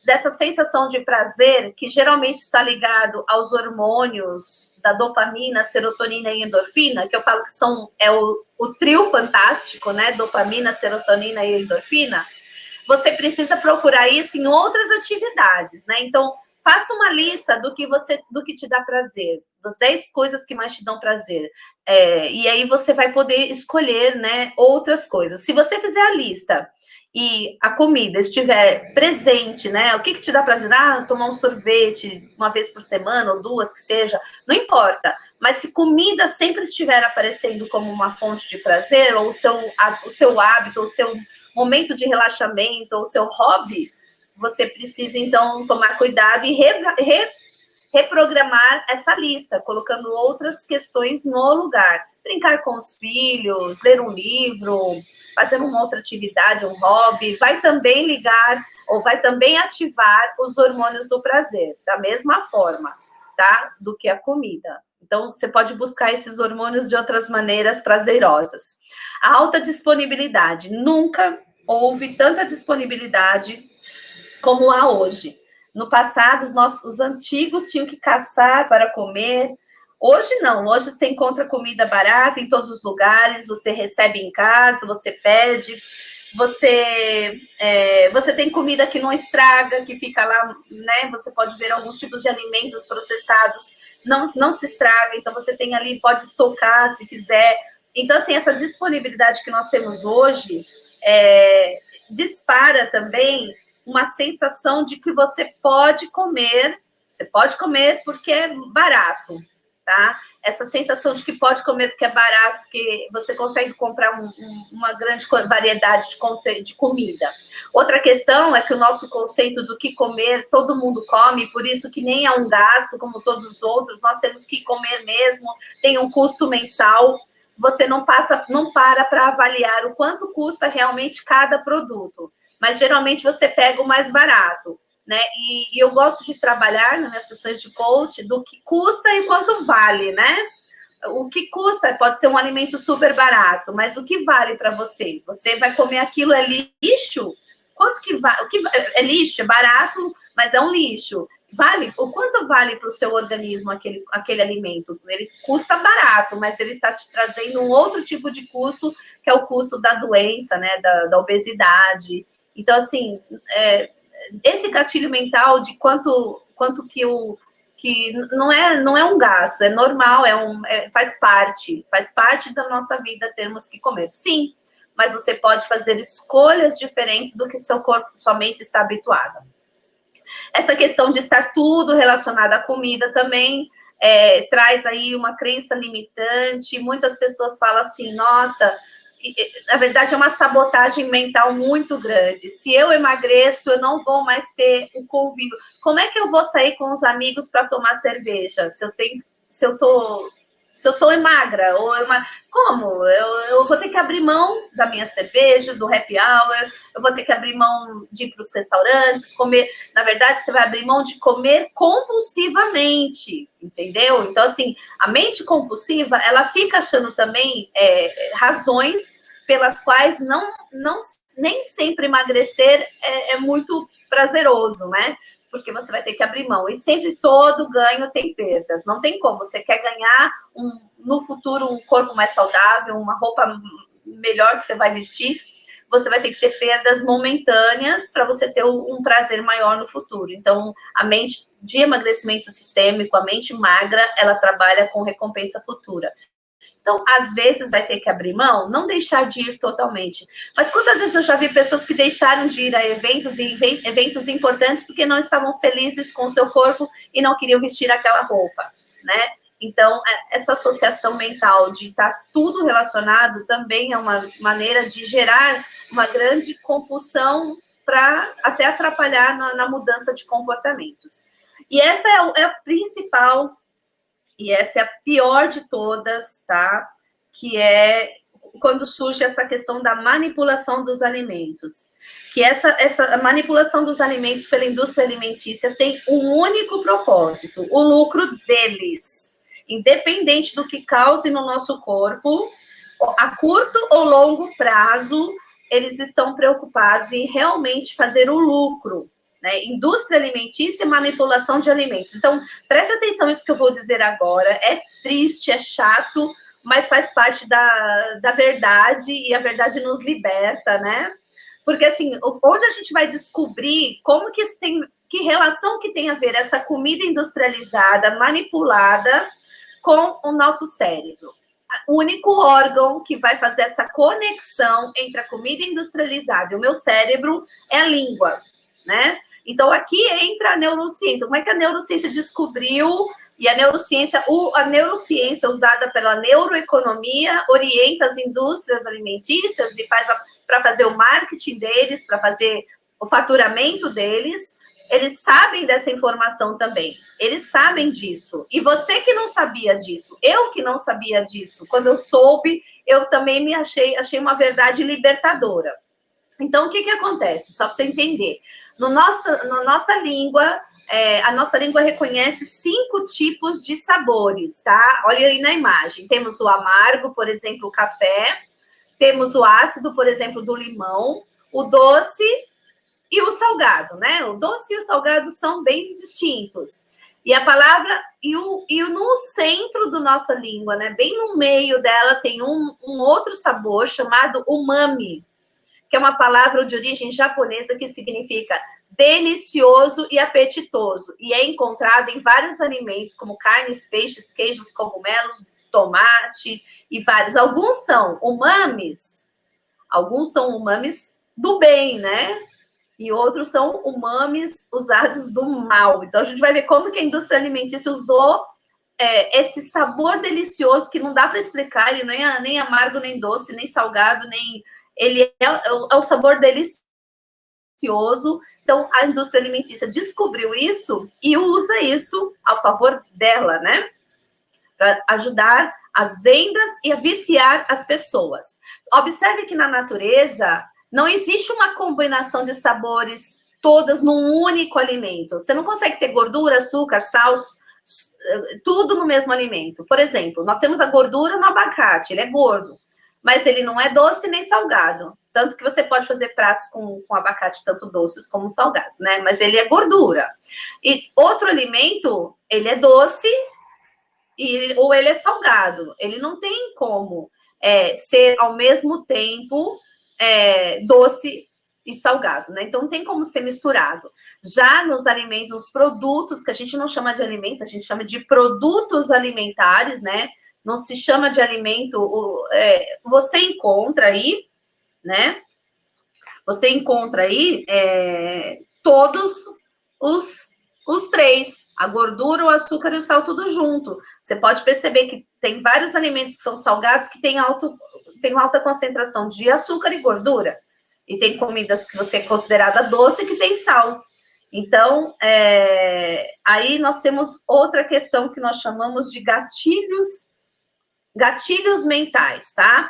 Speaker 2: dessa sensação de prazer, que geralmente está ligado aos hormônios da dopamina, serotonina e endorfina, que eu falo que é o trio fantástico, né? Dopamina, serotonina e endorfina, você precisa procurar isso em outras atividades, né? Então, faça uma lista do que te dá prazer, das 10 coisas que mais te dão prazer. E aí você vai poder escolher, né, outras coisas. Se você fizer a lista e a comida estiver presente, né? O que te dá prazer? Tomar um sorvete uma vez por semana, ou 2, que seja, não importa. Mas se comida sempre estiver aparecendo como uma fonte de prazer, ou o seu hábito, o seu momento de relaxamento, ou seu hobby, você precisa, então, tomar cuidado e reprogramar essa lista, colocando outras questões no lugar. Brincar com os filhos, ler um livro, fazer uma outra atividade, um hobby, vai também ligar ou vai também ativar os hormônios do prazer, da mesma forma, tá? Do que a comida. Então, você pode buscar esses hormônios de outras maneiras prazerosas. A alta disponibilidade. Nunca houve tanta disponibilidade como há hoje. No passado, os antigos tinham que caçar para comer. Hoje não, hoje você encontra comida barata em todos os lugares, você recebe em casa, você pede, você tem comida que não estraga, que fica lá, né? Você pode ver alguns tipos de alimentos processados, não se estraga, então você tem ali, pode estocar se quiser. Então, assim, essa disponibilidade que nós temos hoje dispara também uma sensação de que você pode comer porque é barato, tá? Essa sensação de que pode comer porque é barato, porque você consegue comprar uma grande variedade de comida. Outra questão é que o nosso conceito do que comer, todo mundo come, por isso que nem é um gasto como todos os outros, nós temos que comer mesmo, tem um custo mensal, você não para avaliar o quanto custa realmente cada produto. Mas geralmente você pega o mais barato, né? E eu gosto de trabalhar nas sessões de coach do que custa e quanto vale, né? O que custa pode ser um alimento super barato, mas o que vale para você? Você vai comer aquilo, é lixo? Quanto que vale? É lixo, é barato, mas é um lixo. O quanto vale para o seu organismo aquele alimento? Ele custa barato, mas ele está te trazendo um outro tipo de custo, que é o custo da doença, né? Da obesidade. Então, assim, esse gatilho mental de quanto que não é um gasto, é normal, faz parte da nossa vida termos que comer. Sim, mas você pode fazer escolhas diferentes do que seu corpo, sua mente está habituada. Essa questão de estar tudo relacionado à comida também traz aí uma crença limitante. Muitas pessoas falam assim, nossa, na verdade, é uma sabotagem mental muito grande. Se eu emagreço, eu não vou mais ter um convívio. Como é que eu vou sair com os amigos para tomar cerveja? Se eu tô magra? Como? Eu vou ter que abrir mão da minha cerveja, do happy hour, eu vou ter que abrir mão de ir para os restaurantes, comer. Na verdade, você vai abrir mão de comer compulsivamente, entendeu? Então, assim, a mente compulsiva, ela fica achando também razões pelas quais nem sempre emagrecer é muito prazeroso, né? Porque você vai ter que abrir mão. E sempre todo ganho tem perdas. Não tem como. Você quer ganhar no futuro um corpo mais saudável, uma roupa melhor que você vai vestir, você vai ter que ter perdas momentâneas para você ter um prazer maior no futuro. Então, a mente de emagrecimento sistêmico, a mente magra, ela trabalha com recompensa futura. Então, às vezes vai ter que abrir mão, não deixar de ir totalmente. Mas quantas vezes eu já vi pessoas que deixaram de ir a eventos importantes porque não estavam felizes com o seu corpo e não queriam vestir aquela roupa? né? Então, essa associação mental de estar tudo relacionado também é uma maneira de gerar uma grande compulsão para até atrapalhar na mudança de comportamentos. E essa é a principal, e essa é a pior de todas, tá? Que é quando surge essa questão da manipulação dos alimentos. Que essa manipulação dos alimentos pela indústria alimentícia tem um único propósito, o lucro deles. Independente do que cause no nosso corpo, a curto ou longo prazo, eles estão preocupados em realmente fazer o lucro, né? Indústria alimentícia e manipulação de alimentos. Então, preste atenção nisso que eu vou dizer agora. É triste, é chato, mas faz parte da verdade, e a verdade nos liberta, né? Porque, assim, onde a gente vai descobrir como que isso tem, que relação que tem a ver essa comida industrializada, manipulada, com o nosso cérebro. O único órgão que vai fazer essa conexão entre a comida industrializada e o meu cérebro é a língua, né? Então, aqui entra a neurociência. Como é que a neurociência descobriu? E a neurociência usada pela neuroeconomia orienta as indústrias alimentícias e faz para fazer o marketing deles, para fazer o faturamento deles. Eles sabem dessa informação também. Eles sabem disso. E você que não sabia disso, eu que não sabia disso, quando eu soube, eu também me achei uma verdade libertadora. Então, o que acontece? Só para você entender. Na nossa língua, a nossa língua reconhece 5 tipos de sabores, tá? Olha aí na imagem. Temos o amargo, por exemplo, o café. Temos o ácido, por exemplo, do limão. O doce e o salgado, né? O doce e o salgado são bem distintos. E a palavra, no centro da nossa língua, né? Bem no meio dela, tem um outro sabor chamado umami, que é uma palavra de origem japonesa que significa delicioso e apetitoso. E é encontrado em vários alimentos, como carnes, peixes, queijos, cogumelos, tomate e vários. Alguns são umamis do bem, né? E outros são umamis usados do mal. Então, a gente vai ver como que a indústria alimentícia usou esse sabor delicioso, que não dá para explicar, ele nem amargo, nem doce, nem salgado, nem... Ele é o sabor delicioso. Então, a indústria alimentícia descobriu isso e usa isso a favor dela, né? Para ajudar as vendas e a viciar as pessoas. Observe que na natureza não existe uma combinação de sabores todas num único alimento. Você não consegue ter gordura, açúcar, sal, tudo no mesmo alimento. Por exemplo, nós temos a gordura no abacate, ele é gordo, mas ele não é doce nem salgado. Tanto que você pode fazer pratos com abacate, tanto doces como salgados, né? Mas ele é gordura. E outro alimento, ele é doce ou ele é salgado. Ele não tem como ser ao mesmo tempo doce e salgado, né? Então, não tem como ser misturado. Já nos alimentos, os produtos, que a gente não chama de alimento, a gente chama de produtos alimentares, né? Não se chama de alimento, você encontra aí, né? Você encontra aí todos os 3, a gordura, o açúcar e o sal, tudo junto. Você pode perceber que tem vários alimentos que são salgados que têm alta concentração de açúcar e gordura. E tem comidas que você é considerada doce que tem sal. Então, aí nós temos outra questão que nós chamamos de gatilhos mentais, tá?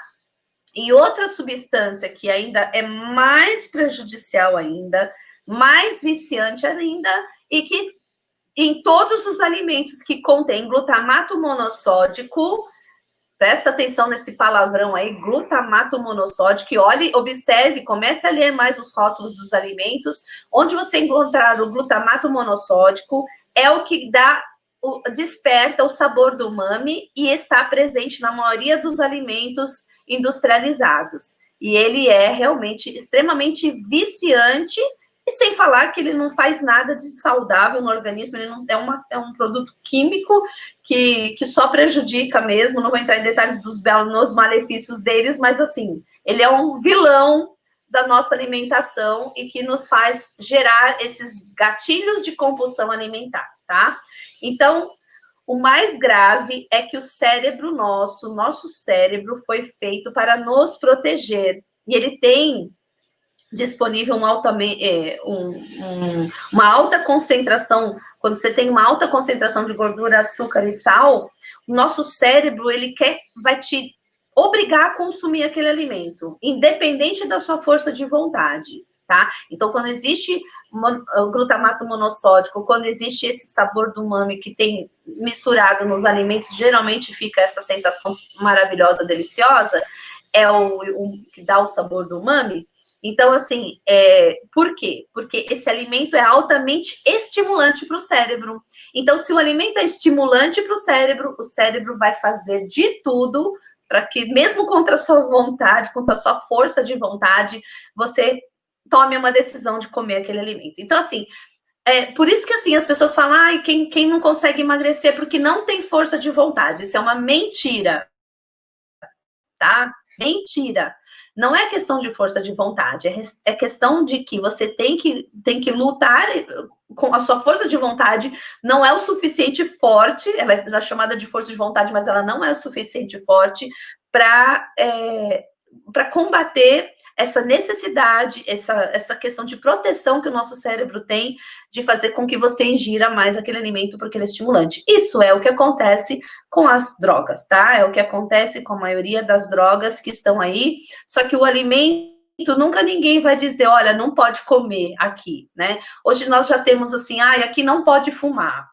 Speaker 2: E outra substância que ainda é mais prejudicial ainda, mais viciante ainda, e que em todos os alimentos que contém glutamato monossódico, presta atenção nesse palavrão aí, glutamato monossódico, e olhe, observe, comece a ler mais os rótulos dos alimentos, onde você encontrar o glutamato monossódico, é o que desperta o sabor do umami e está presente na maioria dos alimentos industrializados. E ele é realmente extremamente viciante, e sem falar que ele não faz nada de saudável no organismo, ele não é um produto químico que só prejudica mesmo. Não vou entrar em detalhes nos malefícios deles, mas assim, ele é um vilão da nossa alimentação e que nos faz gerar esses gatilhos de compulsão alimentar, tá? Então, O mais grave é que o cérebro nosso cérebro foi feito para nos proteger. E ele tem disponível uma alta concentração, quando você tem uma alta concentração de gordura, açúcar e sal, o nosso cérebro, vai te obrigar a consumir aquele alimento, independente da sua força de vontade, tá? Então, quando existe o glutamato monossódico, quando existe esse sabor do umami que tem misturado nos alimentos, geralmente fica essa sensação maravilhosa, deliciosa, é o que dá o sabor do umami. Então, assim, por quê? Porque esse alimento é altamente estimulante para o cérebro. Então, se o alimento é estimulante para o cérebro vai fazer de tudo para que, mesmo contra a sua vontade, contra a sua força de vontade, você tome uma decisão de comer aquele alimento. Então, assim, por isso que assim, as pessoas falam, quem não consegue emagrecer porque não tem força de vontade. Isso é uma mentira, tá? Mentira. Não é questão de força de vontade, é questão de que você tem que lutar com a sua força de vontade, não é o suficiente forte, ela é chamada de força de vontade, mas ela não é o suficiente forte para combater essa necessidade, essa questão de proteção que o nosso cérebro tem de fazer com que você ingira mais aquele alimento porque ele é estimulante. Isso é o que acontece com as drogas, tá? É o que acontece com a maioria das drogas que estão aí, só que o alimento nunca ninguém vai dizer, olha, não pode comer aqui, né? Hoje nós já temos assim, aqui não pode fumar.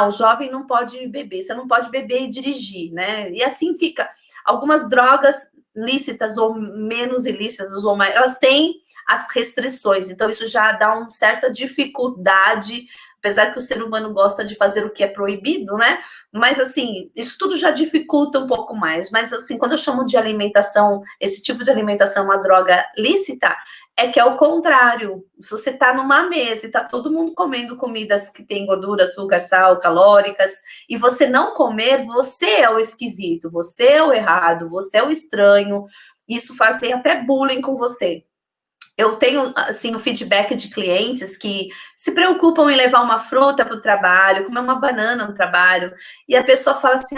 Speaker 2: O jovem não pode beber, você não pode beber e dirigir, né? E assim fica. Algumas drogas lícitas ou menos ilícitas, ou mais, elas têm as restrições, então isso já dá uma certa dificuldade, apesar que o ser humano gosta de fazer o que é proibido, né? Mas assim, isso tudo já dificulta um pouco mais. Mas assim, quando eu chamo de alimentação, esse tipo de alimentação uma droga lícita, é que é o contrário. Se você está numa mesa e está todo mundo comendo comidas que tem gordura, açúcar, sal, calóricas, e você não comer, você é o esquisito, você é o errado, você é o estranho. Isso faz até bullying com você. Eu tenho, assim, o feedback de clientes que se preocupam em levar uma fruta para o trabalho, comer uma banana no trabalho, e a pessoa fala assim,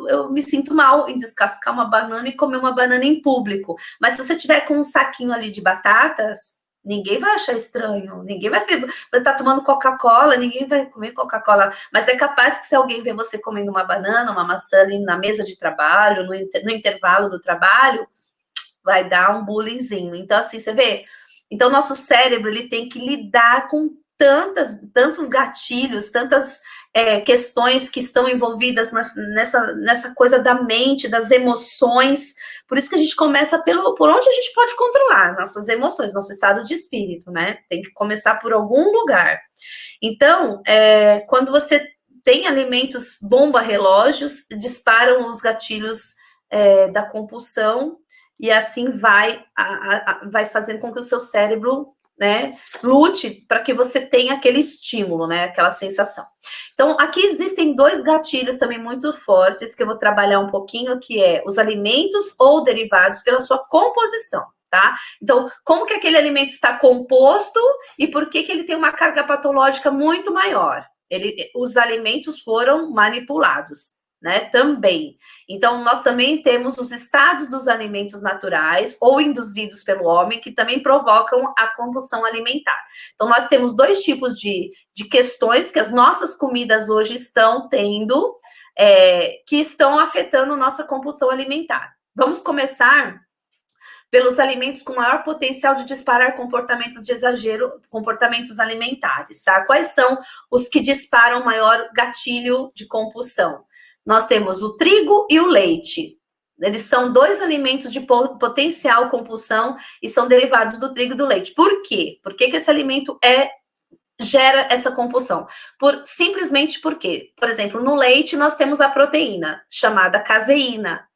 Speaker 2: eu me sinto mal em descascar uma banana e comer uma banana em público. Mas se você tiver com um saquinho ali de batatas, ninguém vai achar estranho, ninguém vai ver, você tá tomando Coca-Cola, ninguém vai comer Coca-Cola, mas é capaz que se alguém ver você comendo uma banana, uma maçã ali na mesa de trabalho, no intervalo do trabalho, vai dar um bullyingzinho. Então, assim, você vê? Então, nosso cérebro, ele tem que lidar com tantos gatilhos, tantas questões que estão envolvidas nessa coisa da mente, das emoções. Por isso que a gente começa por onde a gente pode controlar nossas emoções, nosso estado de espírito, né? Tem que começar por algum lugar. Então, quando você tem alimentos bomba-relógios, disparam os gatilhos da compulsão, e assim vai fazendo com que o seu cérebro, né, lute para que você tenha aquele estímulo, né, aquela sensação. Então, aqui existem dois gatilhos também muito fortes que eu vou trabalhar um pouquinho, que é os alimentos ou derivados pela sua composição, tá? Então, como que aquele alimento está composto e por que ele tem uma carga patológica muito maior? Os alimentos foram manipulados, né, também. Então, nós também temos os estados dos alimentos naturais ou induzidos pelo homem, que também provocam a compulsão alimentar. Então, nós temos dois tipos de questões que as nossas comidas hoje estão tendo, que estão afetando nossa compulsão alimentar. Vamos começar pelos alimentos com maior potencial de disparar comportamentos de exagero, comportamentos alimentares, tá? Quais são os que disparam maior gatilho de compulsão? Nós temos o trigo e o leite. Eles são dois alimentos de potencial compulsão e são derivados do trigo e do leite. Por quê? Por que esse alimento gera essa compulsão? Simplesmente porque, por exemplo, no leite nós temos a proteína chamada caseína,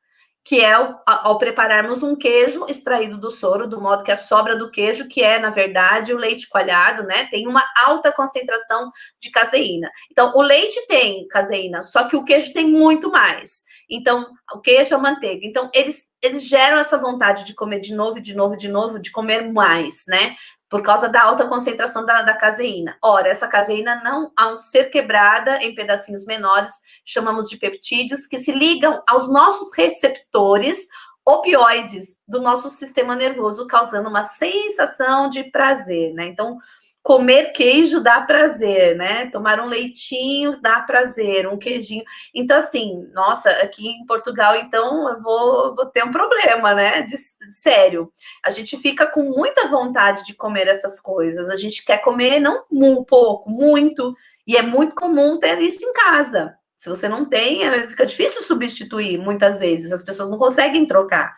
Speaker 2: que é ao prepararmos um queijo extraído do soro, do modo que a sobra do queijo, que é, na verdade, o leite coalhado, né, tem uma alta concentração de caseína. Então, o leite tem caseína, só que o queijo tem muito mais. Então, o queijo, a manteiga. Então, eles geram essa vontade de comer de novo, de novo, de novo, de comer mais, né? por causa da alta concentração da caseína. Ora, essa caseína não, ao ser quebrada em pedacinhos menores, chamamos de peptídeos, que se ligam aos nossos receptores opioides do nosso sistema nervoso, causando uma sensação de prazer, né? Então, comer queijo dá prazer, né? Tomar um leitinho dá prazer, um queijinho. Então, assim, nossa, aqui em Portugal, então, eu vou ter um problema, né? Sério. A gente fica com muita vontade de comer essas coisas. A gente quer comer não pouco, muito. E é muito comum ter isso em casa. Se você não tem, fica difícil substituir, muitas vezes. As pessoas não conseguem trocar.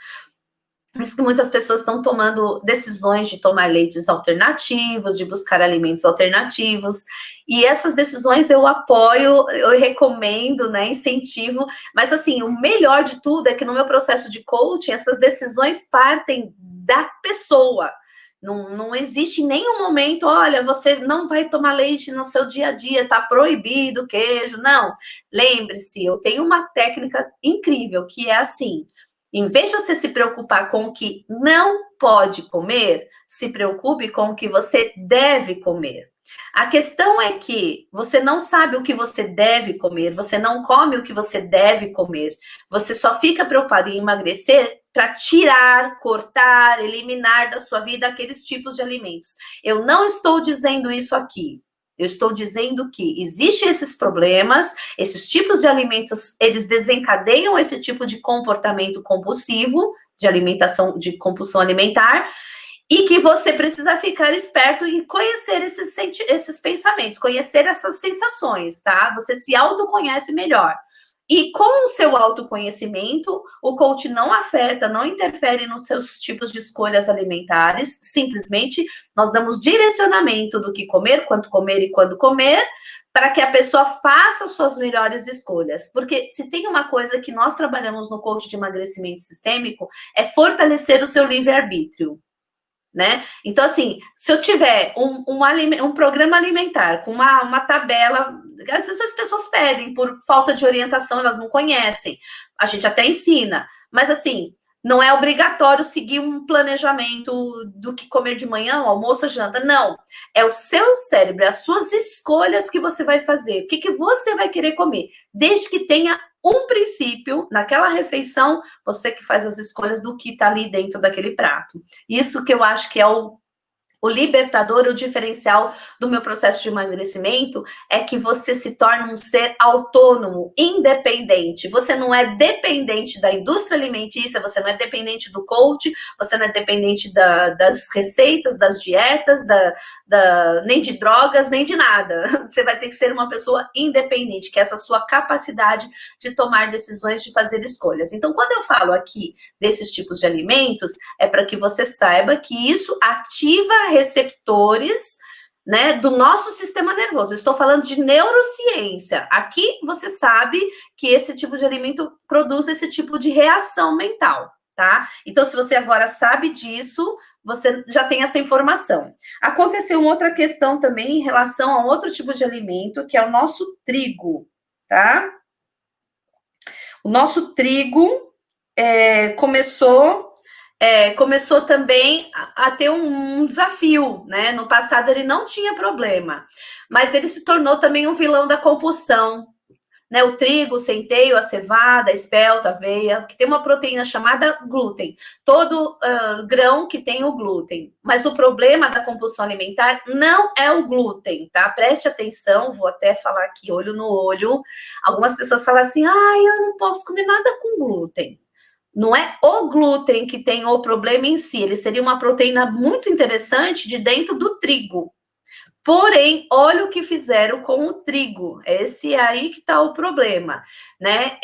Speaker 2: Por isso que muitas pessoas estão tomando decisões de tomar leites alternativos, de buscar alimentos alternativos. E essas decisões eu apoio, eu recomendo, né, incentivo. Mas, assim, o melhor de tudo é que no meu processo de coaching, essas decisões partem da pessoa. Não existe em nenhum momento, olha, você não vai tomar leite no seu dia a dia, tá proibido queijo. Não, lembre-se, eu tenho uma técnica incrível, que é assim, em vez de você se preocupar com o que não pode comer, se preocupe com o que você deve comer. A questão é que você não sabe o que você deve comer, você não come o que você deve comer, você só fica preocupado em emagrecer para tirar, cortar, eliminar da sua vida aqueles tipos de alimentos. Eu não estou dizendo isso aqui. Eu estou dizendo que existem esses problemas, esses tipos de alimentos, eles desencadeiam esse tipo de comportamento compulsivo, de alimentação, de compulsão alimentar, e que você precisa ficar esperto e conhecer esses pensamentos, conhecer essas sensações, tá? Você se autoconhece melhor. E com o seu autoconhecimento, o coach não afeta, não interfere nos seus tipos de escolhas alimentares, simplesmente nós damos direcionamento do que comer, quanto comer e quando comer, para que a pessoa faça suas melhores escolhas. Porque se tem uma coisa que nós trabalhamos no coach de emagrecimento sistêmico, é fortalecer o seu livre-arbítrio. Né? Então, assim, se eu tiver um programa alimentar com uma tabela, às vezes as pessoas pedem por falta de orientação, elas não conhecem, a gente até ensina, mas assim, não é obrigatório seguir um planejamento do que comer de manhã, almoço, janta, não, é o seu cérebro, é as suas escolhas que você vai fazer, o que você vai querer comer, desde que tenha um princípio, naquela refeição, você que faz as escolhas do que está ali dentro daquele prato. Isso que eu acho que é o libertador, o diferencial do meu processo de emagrecimento é que você se torna um ser autônomo, independente. Você não é dependente da indústria alimentícia, você não é dependente do coach, você não é dependente das receitas, das dietas, nem de drogas, nem de nada. Você vai ter que ser uma pessoa independente, que é essa sua capacidade de tomar decisões, de fazer escolhas. Então, quando eu falo aqui desses tipos de alimentos, é para que você saiba que isso ativa receptores, né, do nosso sistema nervoso. Eu estou falando de neurociência. Aqui você sabe que esse tipo de alimento produz esse tipo de reação mental, tá? Então, se você agora sabe disso, você já tem essa informação. Aconteceu uma outra questão também em relação a outro tipo de alimento, que é o nosso trigo, tá? O nosso trigo começou também a ter um desafio, né? No passado ele não tinha problema, mas ele se tornou também um vilão da compulsão, né? O trigo, o centeio, a cevada, a espelta, a aveia, que tem uma proteína chamada glúten. Todo grão que tem o glúten. Mas o problema da compulsão alimentar não é o glúten, tá? Preste atenção, vou até falar aqui olho no olho. Algumas pessoas falam assim, eu não posso comer nada com glúten. Não é o glúten que tem o problema em si, ele seria uma proteína muito interessante de dentro do trigo. Porém, olha o que fizeram com o trigo. Esse é aí que está o problema, né?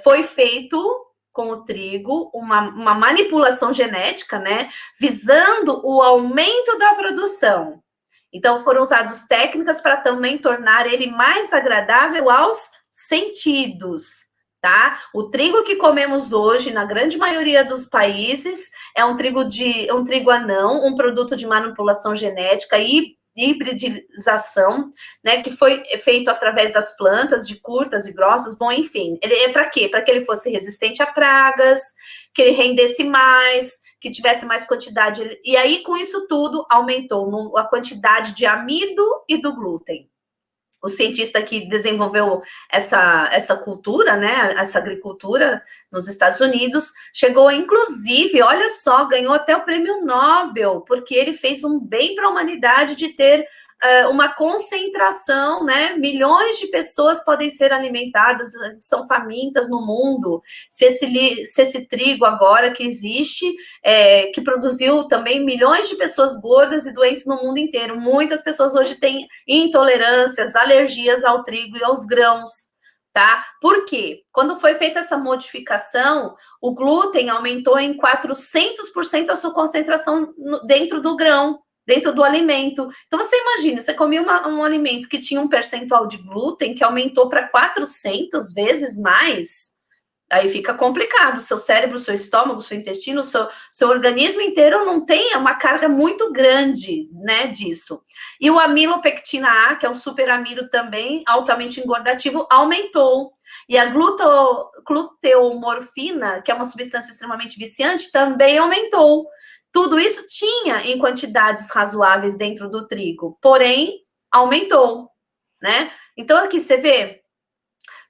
Speaker 2: Foi feito com o trigo uma manipulação genética, né? Visando o aumento da produção. Então, foram usadas técnicas para também tornar ele mais agradável aos sentidos. Tá? O trigo que comemos hoje, na grande maioria dos países, é um trigo anão, um produto de manipulação genética e hibridização, né, que foi feito através das plantas, de curtas e grossas, bom, enfim, ele é para quê? Para que ele fosse resistente a pragas, que ele rendesse mais, que tivesse mais quantidade. E aí, com isso tudo, aumentou a quantidade de amido e do glúten. O cientista que desenvolveu essa cultura, né, essa agricultura nos Estados Unidos, chegou, inclusive, olha só, ganhou até o prêmio Nobel, porque ele fez um bem para a humanidade de ter uma concentração, né? Milhões de pessoas podem ser alimentadas, são famintas no mundo. Se esse trigo agora que existe, que produziu também milhões de pessoas gordas e doentes no mundo inteiro. Muitas pessoas hoje têm intolerâncias, alergias ao trigo e aos grãos. Tá? Por quê? Quando foi feita essa modificação, o glúten aumentou em 400% a sua concentração dentro do grão, dentro do alimento. Então, você imagina, você comia um alimento que tinha um percentual de glúten que aumentou para 400 vezes mais, aí fica complicado. Seu cérebro, seu estômago, seu intestino, seu organismo inteiro não tem uma carga muito grande, né, disso. E o amilopectina A, que é um superamido também, altamente engordativo, aumentou. E a gluteomorfina, que é uma substância extremamente viciante, também aumentou. Tudo isso tinha em quantidades razoáveis dentro do trigo, porém, aumentou, né? Então, aqui você vê,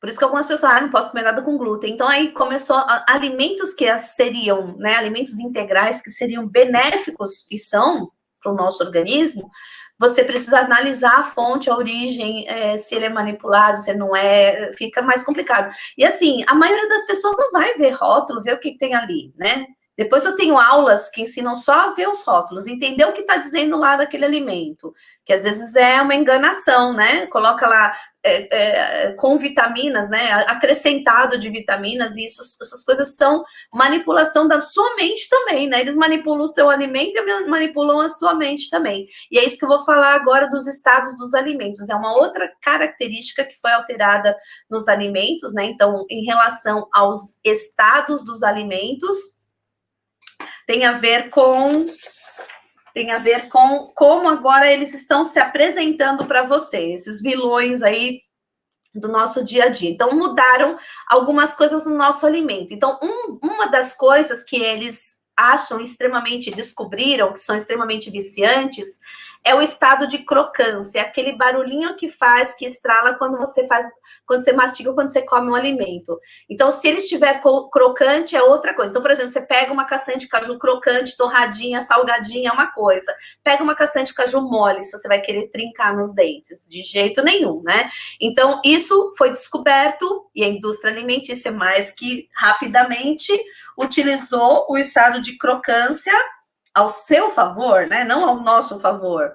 Speaker 2: por isso que algumas pessoas, não posso comer nada com glúten. Então, aí começou alimentos que seriam, né, alimentos integrais, que seriam benéficos e são para o nosso organismo, você precisa analisar a fonte, a origem, se ele é manipulado, se não é, fica mais complicado. E assim, a maioria das pessoas não vai ver rótulo, ver o que tem ali, né? Depois eu tenho aulas que ensinam só a ver os rótulos, entender o que está dizendo lá daquele alimento, que às vezes é uma enganação, né? Coloca lá com vitaminas, né? Acrescentado de vitaminas, e essas coisas são manipulação da sua mente também, né? Eles manipulam o seu alimento e manipulam a sua mente também. E é isso que eu vou falar agora dos estados dos alimentos. É uma outra característica que foi alterada nos alimentos, né? Então, em relação aos estados dos alimentos, tem a ver com como agora eles estão se apresentando para você, esses vilões aí do nosso dia a dia. Então, mudaram algumas coisas no nosso alimento. Então, uma das coisas que eles descobriram, que são extremamente viciantes, é o estado de crocância, aquele barulhinho que estrala quando você mastiga ou quando você come um alimento. Então, se ele estiver crocante, é outra coisa. Então, por exemplo, você pega uma castanha de caju crocante, torradinha, salgadinha, é uma coisa. Pega uma castanha de caju mole, se você vai querer trincar nos dentes, de jeito nenhum, né? Então, isso foi descoberto, e a indústria alimentícia, mais que rapidamente, utilizou o estado de crocância ao seu favor, né? Não ao nosso favor.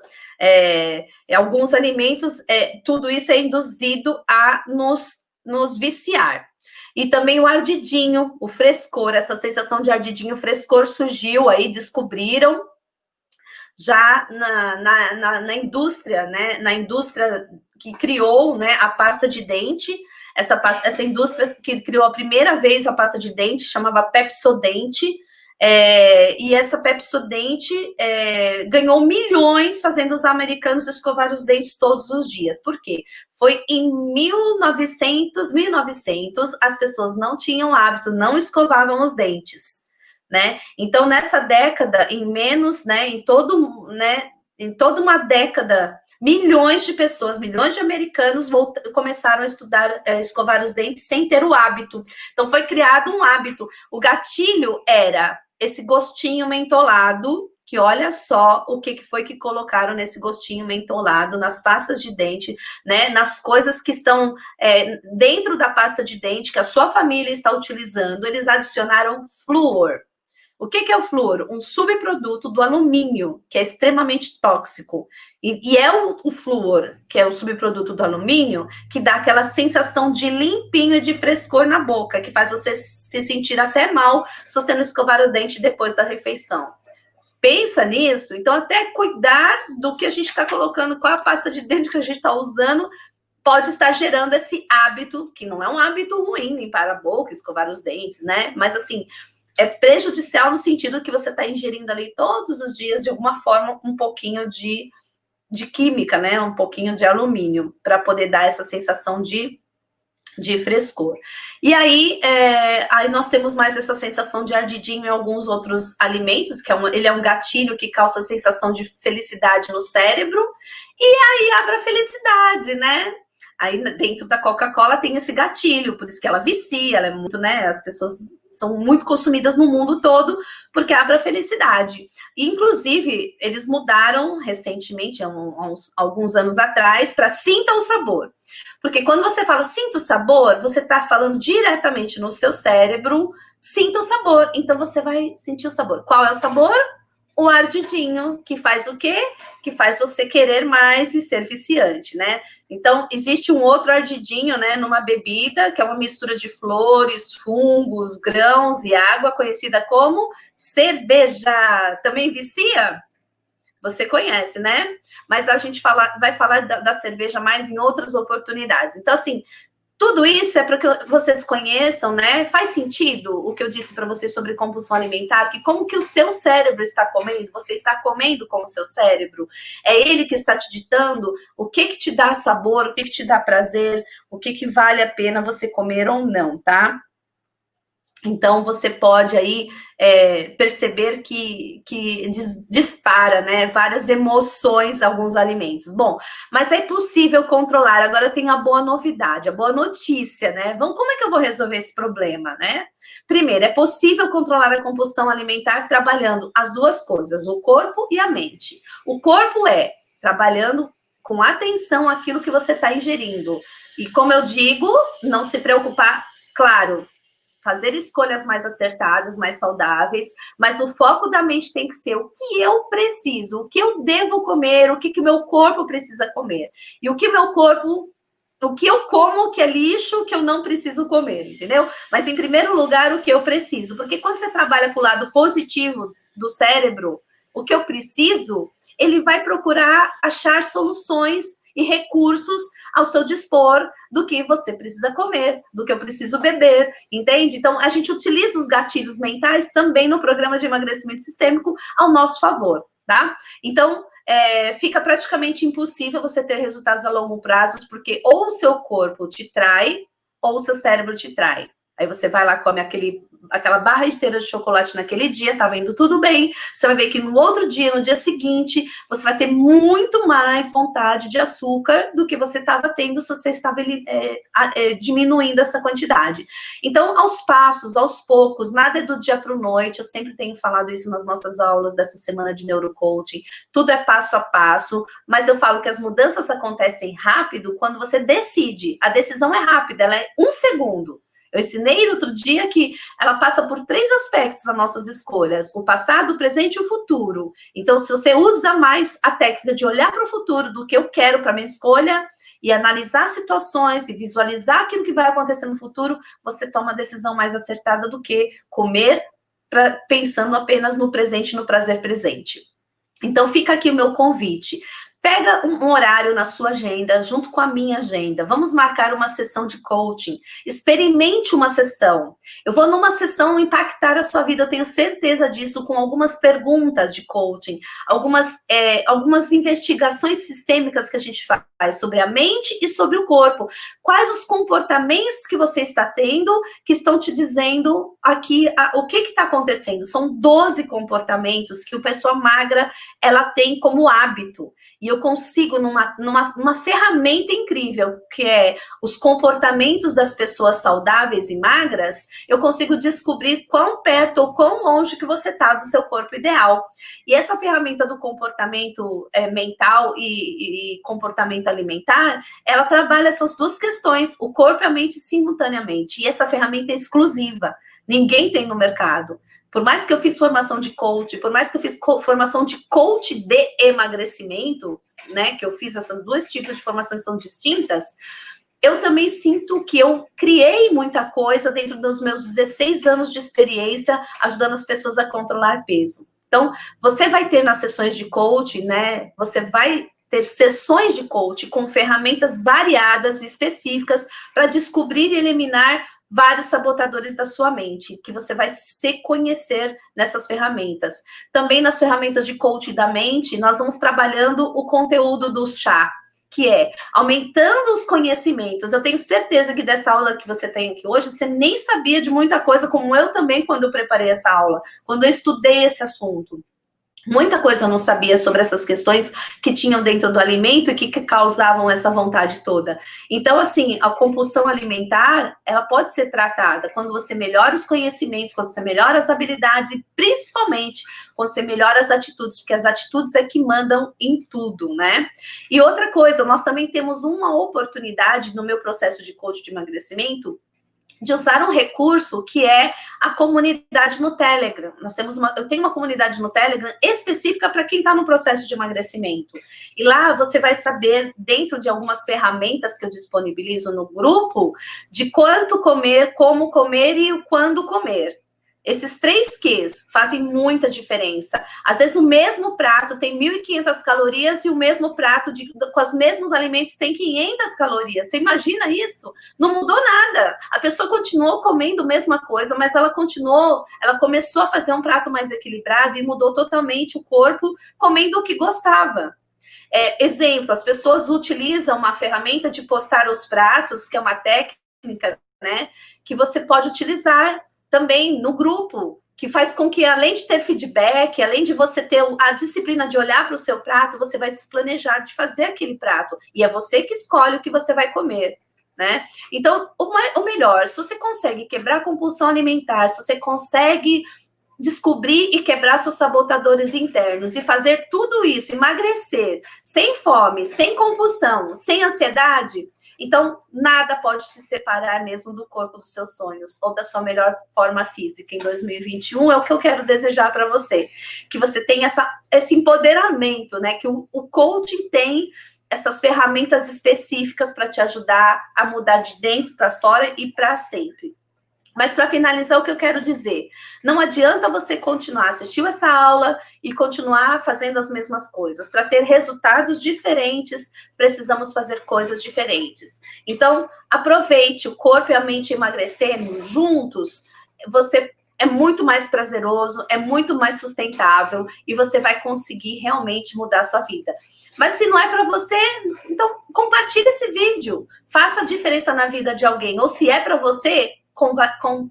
Speaker 2: Alguns alimentos, tudo isso é induzido a nos viciar. E também o ardidinho, o frescor, essa sensação de ardidinho, frescor surgiu aí, descobriram já na indústria, né? Na indústria que criou, né, a pasta de dente. Essa indústria que criou a primeira vez a pasta de dente chamava Pepsodente. E essa Pepsodente ganhou milhões fazendo os americanos escovar os dentes todos os dias. Por quê? Foi em 1900, as pessoas não tinham hábito, não escovavam os dentes, né? Então, nessa década, em toda uma década, milhões de pessoas, milhões de americanos começaram a escovar os dentes sem ter o hábito. Então, foi criado um hábito. O gatilho era esse gostinho mentolado, que olha só o que foi que colocaram nesse gostinho mentolado, nas pastas de dente, né, nas coisas que estão dentro da pasta de dente, que a sua família está utilizando, eles adicionaram flúor. O que é o flúor? Um subproduto do alumínio, que é extremamente tóxico. E é o flúor, que é o subproduto do alumínio, que dá aquela sensação de limpinho e de frescor na boca, que faz você se sentir até mal se você não escovar o dente depois da refeição. Pensa nisso. Então, até cuidar do que a gente está colocando, qual a pasta de dente que a gente está usando, pode estar gerando esse hábito, que não é um hábito ruim, limpar a boca, escovar os dentes, né? Mas, assim, é prejudicial no sentido que você está ingerindo ali todos os dias, de alguma forma, um pouquinho de química, né? Um pouquinho de alumínio, para poder dar essa sensação de de frescor. E aí, aí nós temos mais essa sensação de ardidinho em alguns outros alimentos, que ele é um gatilho que causa a sensação de felicidade no cérebro, e aí abre a felicidade, né? Aí dentro da Coca-Cola tem esse gatilho, por isso que ela vicia, ela é muito, né? As pessoas são muito consumidas no mundo todo, porque abre a felicidade. E, inclusive, eles mudaram recentemente, há alguns anos atrás, para sinta o sabor. Porque quando você fala sinta o sabor, você está falando diretamente no seu cérebro, sinta o sabor. Então você vai sentir o sabor. Qual é o sabor? O ardidinho, que faz o quê? Que faz você querer mais e ser viciante, né? Então, existe um outro ardidinho, né, numa bebida, que é uma mistura de flores, fungos, grãos e água, conhecida como cerveja. Também vicia? Você conhece, né? Mas a gente vai falar da cerveja mais em outras oportunidades. Então, assim, tudo isso é para que vocês conheçam, né? Faz sentido o que eu disse para vocês sobre compulsão alimentar, que como que o seu cérebro está comendo, você está comendo com o seu cérebro, é ele que está te ditando o que te dá sabor, o que te dá prazer, o que vale a pena você comer ou não, tá? Então, você pode aí perceber que dispara, né, várias emoções alguns alimentos. Bom, mas é possível controlar. Agora eu tenho a boa novidade, a boa notícia, né? Como é que eu vou resolver esse problema, né? Primeiro, é possível controlar a compulsão alimentar trabalhando as duas coisas, o corpo e a mente. O corpo é trabalhando com atenção àquilo que você está ingerindo. E como eu digo, não se preocupar, claro, fazer escolhas mais acertadas, mais saudáveis, mas o foco da mente tem que ser o que eu preciso, o que eu devo comer, o que o meu corpo precisa comer. E o que meu corpo, o que eu como que é lixo, que eu não preciso comer, entendeu? Mas, em primeiro lugar, o que eu preciso. Porque quando você trabalha com o lado positivo do cérebro, o que eu preciso, ele vai procurar achar soluções e recursos ao seu dispor do que você precisa comer, do que eu preciso beber, entende? Então, a gente utiliza os gatilhos mentais também no programa de emagrecimento sistêmico ao nosso favor, tá? Então, fica praticamente impossível você ter resultados a longo prazo, porque ou o seu corpo te trai, ou o seu cérebro te trai. Aí você vai lá, come aquela barra inteira de chocolate naquele dia, tá vendo tudo bem. Você vai ver que no outro dia, no dia seguinte, você vai ter muito mais vontade de açúcar do que você estava tendo se você estava diminuindo essa quantidade. Então, aos passos, aos poucos, nada é do dia para a noite. Eu sempre tenho falado isso nas nossas aulas dessa semana de neurocoaching. Tudo é passo a passo, mas eu falo que as mudanças acontecem rápido quando você decide. A decisão é rápida, ela é 1 segundo. Eu ensinei no outro dia que ela passa por 3 aspectos as nossas escolhas: o passado, o presente e o futuro. Então, se você usa mais a técnica de olhar para o futuro do que eu quero para minha escolha e analisar situações e visualizar aquilo que vai acontecer no futuro, você toma a decisão mais acertada do que comer pensando apenas no presente, no prazer presente. Então, fica aqui o meu convite. Pega um horário na sua agenda, junto com a minha agenda. Vamos marcar uma sessão de coaching. Experimente uma sessão. Eu vou numa sessão impactar a sua vida, eu tenho certeza disso, com algumas perguntas de coaching, algumas investigações sistêmicas que a gente faz sobre a mente e sobre o corpo. Quais os comportamentos que você está tendo que estão te dizendo aqui o que está acontecendo? São 12 comportamentos que a pessoa magra ela tem como hábito. E eu consigo, numa ferramenta incrível, que é os comportamentos das pessoas saudáveis e magras, eu consigo descobrir quão perto ou quão longe que você está do seu corpo ideal. E essa ferramenta do comportamento mental e comportamento alimentar, ela trabalha essas duas questões, o corpo e a mente simultaneamente. E essa ferramenta é exclusiva. Ninguém tem no mercado. Por mais que eu fiz formação de coach, por mais que eu fiz formação de coach de emagrecimento, né, que eu fiz essas duas tipos de formações são distintas, eu também sinto que eu criei muita coisa dentro dos meus 16 anos de experiência, ajudando as pessoas a controlar peso. Então, você vai ter nas sessões de coach, né, você vai ter sessões de coach com ferramentas variadas e específicas para descobrir e eliminar vários sabotadores da sua mente, que você vai se conhecer nessas ferramentas. Também nas ferramentas de coaching da mente, nós vamos trabalhando o conteúdo do chá. que é aumentando os conhecimentos. Eu tenho certeza que dessa aula que você tem aqui hoje, você nem sabia de muita coisa, como eu também, quando eu preparei essa aula, quando eu estudei esse assunto. Muita coisa eu não sabia sobre essas questões que tinham dentro do alimento e que causavam essa vontade toda. Então, assim, a compulsão alimentar, ela pode ser tratada quando você melhora os conhecimentos, quando você melhora as habilidades e, principalmente, quando você melhora as atitudes, porque as atitudes é que mandam em tudo, né? E outra coisa, nós também temos uma oportunidade no meu processo de coach de emagrecimento de usar um recurso que é a comunidade no Telegram. Eu tenho uma comunidade no Telegram específica para quem está no processo de emagrecimento. E lá você vai saber, dentro de algumas ferramentas que eu disponibilizo no grupo, de quanto comer, como comer e o quando comer. Esses 3 Qs fazem muita diferença. Às vezes o mesmo prato tem 1.500 calorias e o mesmo prato com os mesmos alimentos tem 500 calorias. Você imagina isso? Não mudou nada. A pessoa continuou comendo a mesma coisa, mas ela começou a fazer um prato mais equilibrado e mudou totalmente o corpo comendo o que gostava. Exemplo, as pessoas utilizam uma ferramenta de postar os pratos, que é uma técnica, né, que você pode utilizar também no grupo, que faz com que, além de ter feedback, além de você ter a disciplina de olhar para o seu prato, você vai se planejar de fazer aquele prato. E é você que escolhe o que você vai comer, né? Então, o melhor, se você consegue quebrar a compulsão alimentar, se você consegue descobrir e quebrar seus sabotadores internos e fazer tudo isso, emagrecer, sem fome, sem compulsão, sem ansiedade, então nada pode te separar mesmo do corpo dos seus sonhos ou da sua melhor forma física em 2021, é o que eu quero desejar para você, que você tenha esse empoderamento, né, que o coaching tem essas ferramentas específicas para te ajudar a mudar de dentro para fora e para sempre. Mas para finalizar, o que eu quero dizer, não adianta você continuar assistindo essa aula e continuar fazendo as mesmas coisas. Para ter resultados diferentes, precisamos fazer coisas diferentes. Então, aproveite o corpo e a mente emagrecendo juntos, é muito mais prazeroso, é muito mais sustentável e você vai conseguir realmente mudar a sua vida. Mas se não é para você, então compartilhe esse vídeo, faça a diferença na vida de alguém. Ou se é para você,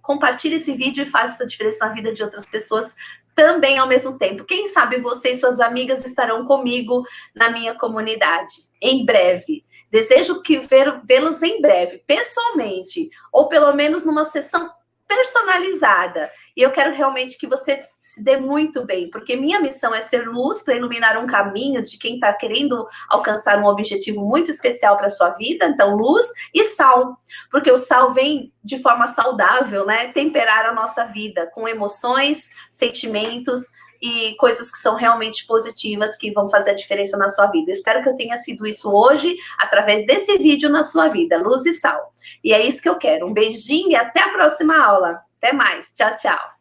Speaker 2: compartilhe esse vídeo e faça a diferença na vida de outras pessoas também ao mesmo tempo. Quem sabe você e suas amigas estarão comigo na minha comunidade em breve. Desejo vê-los em breve, pessoalmente, ou pelo menos numa sessão personalizada. E eu quero realmente que você se dê muito bem, porque minha missão é ser luz para iluminar um caminho de quem está querendo alcançar um objetivo muito especial para a sua vida. Então, luz e sal, porque o sal vem de forma saudável, né? Temperar a nossa vida com emoções, sentimentos e coisas que são realmente positivas, que vão fazer a diferença na sua vida. Eu espero que eu tenha sido isso hoje, através desse vídeo na sua vida, luz e sal. E é isso que eu quero. Um beijinho e até a próxima aula. Até mais. Tchau, tchau.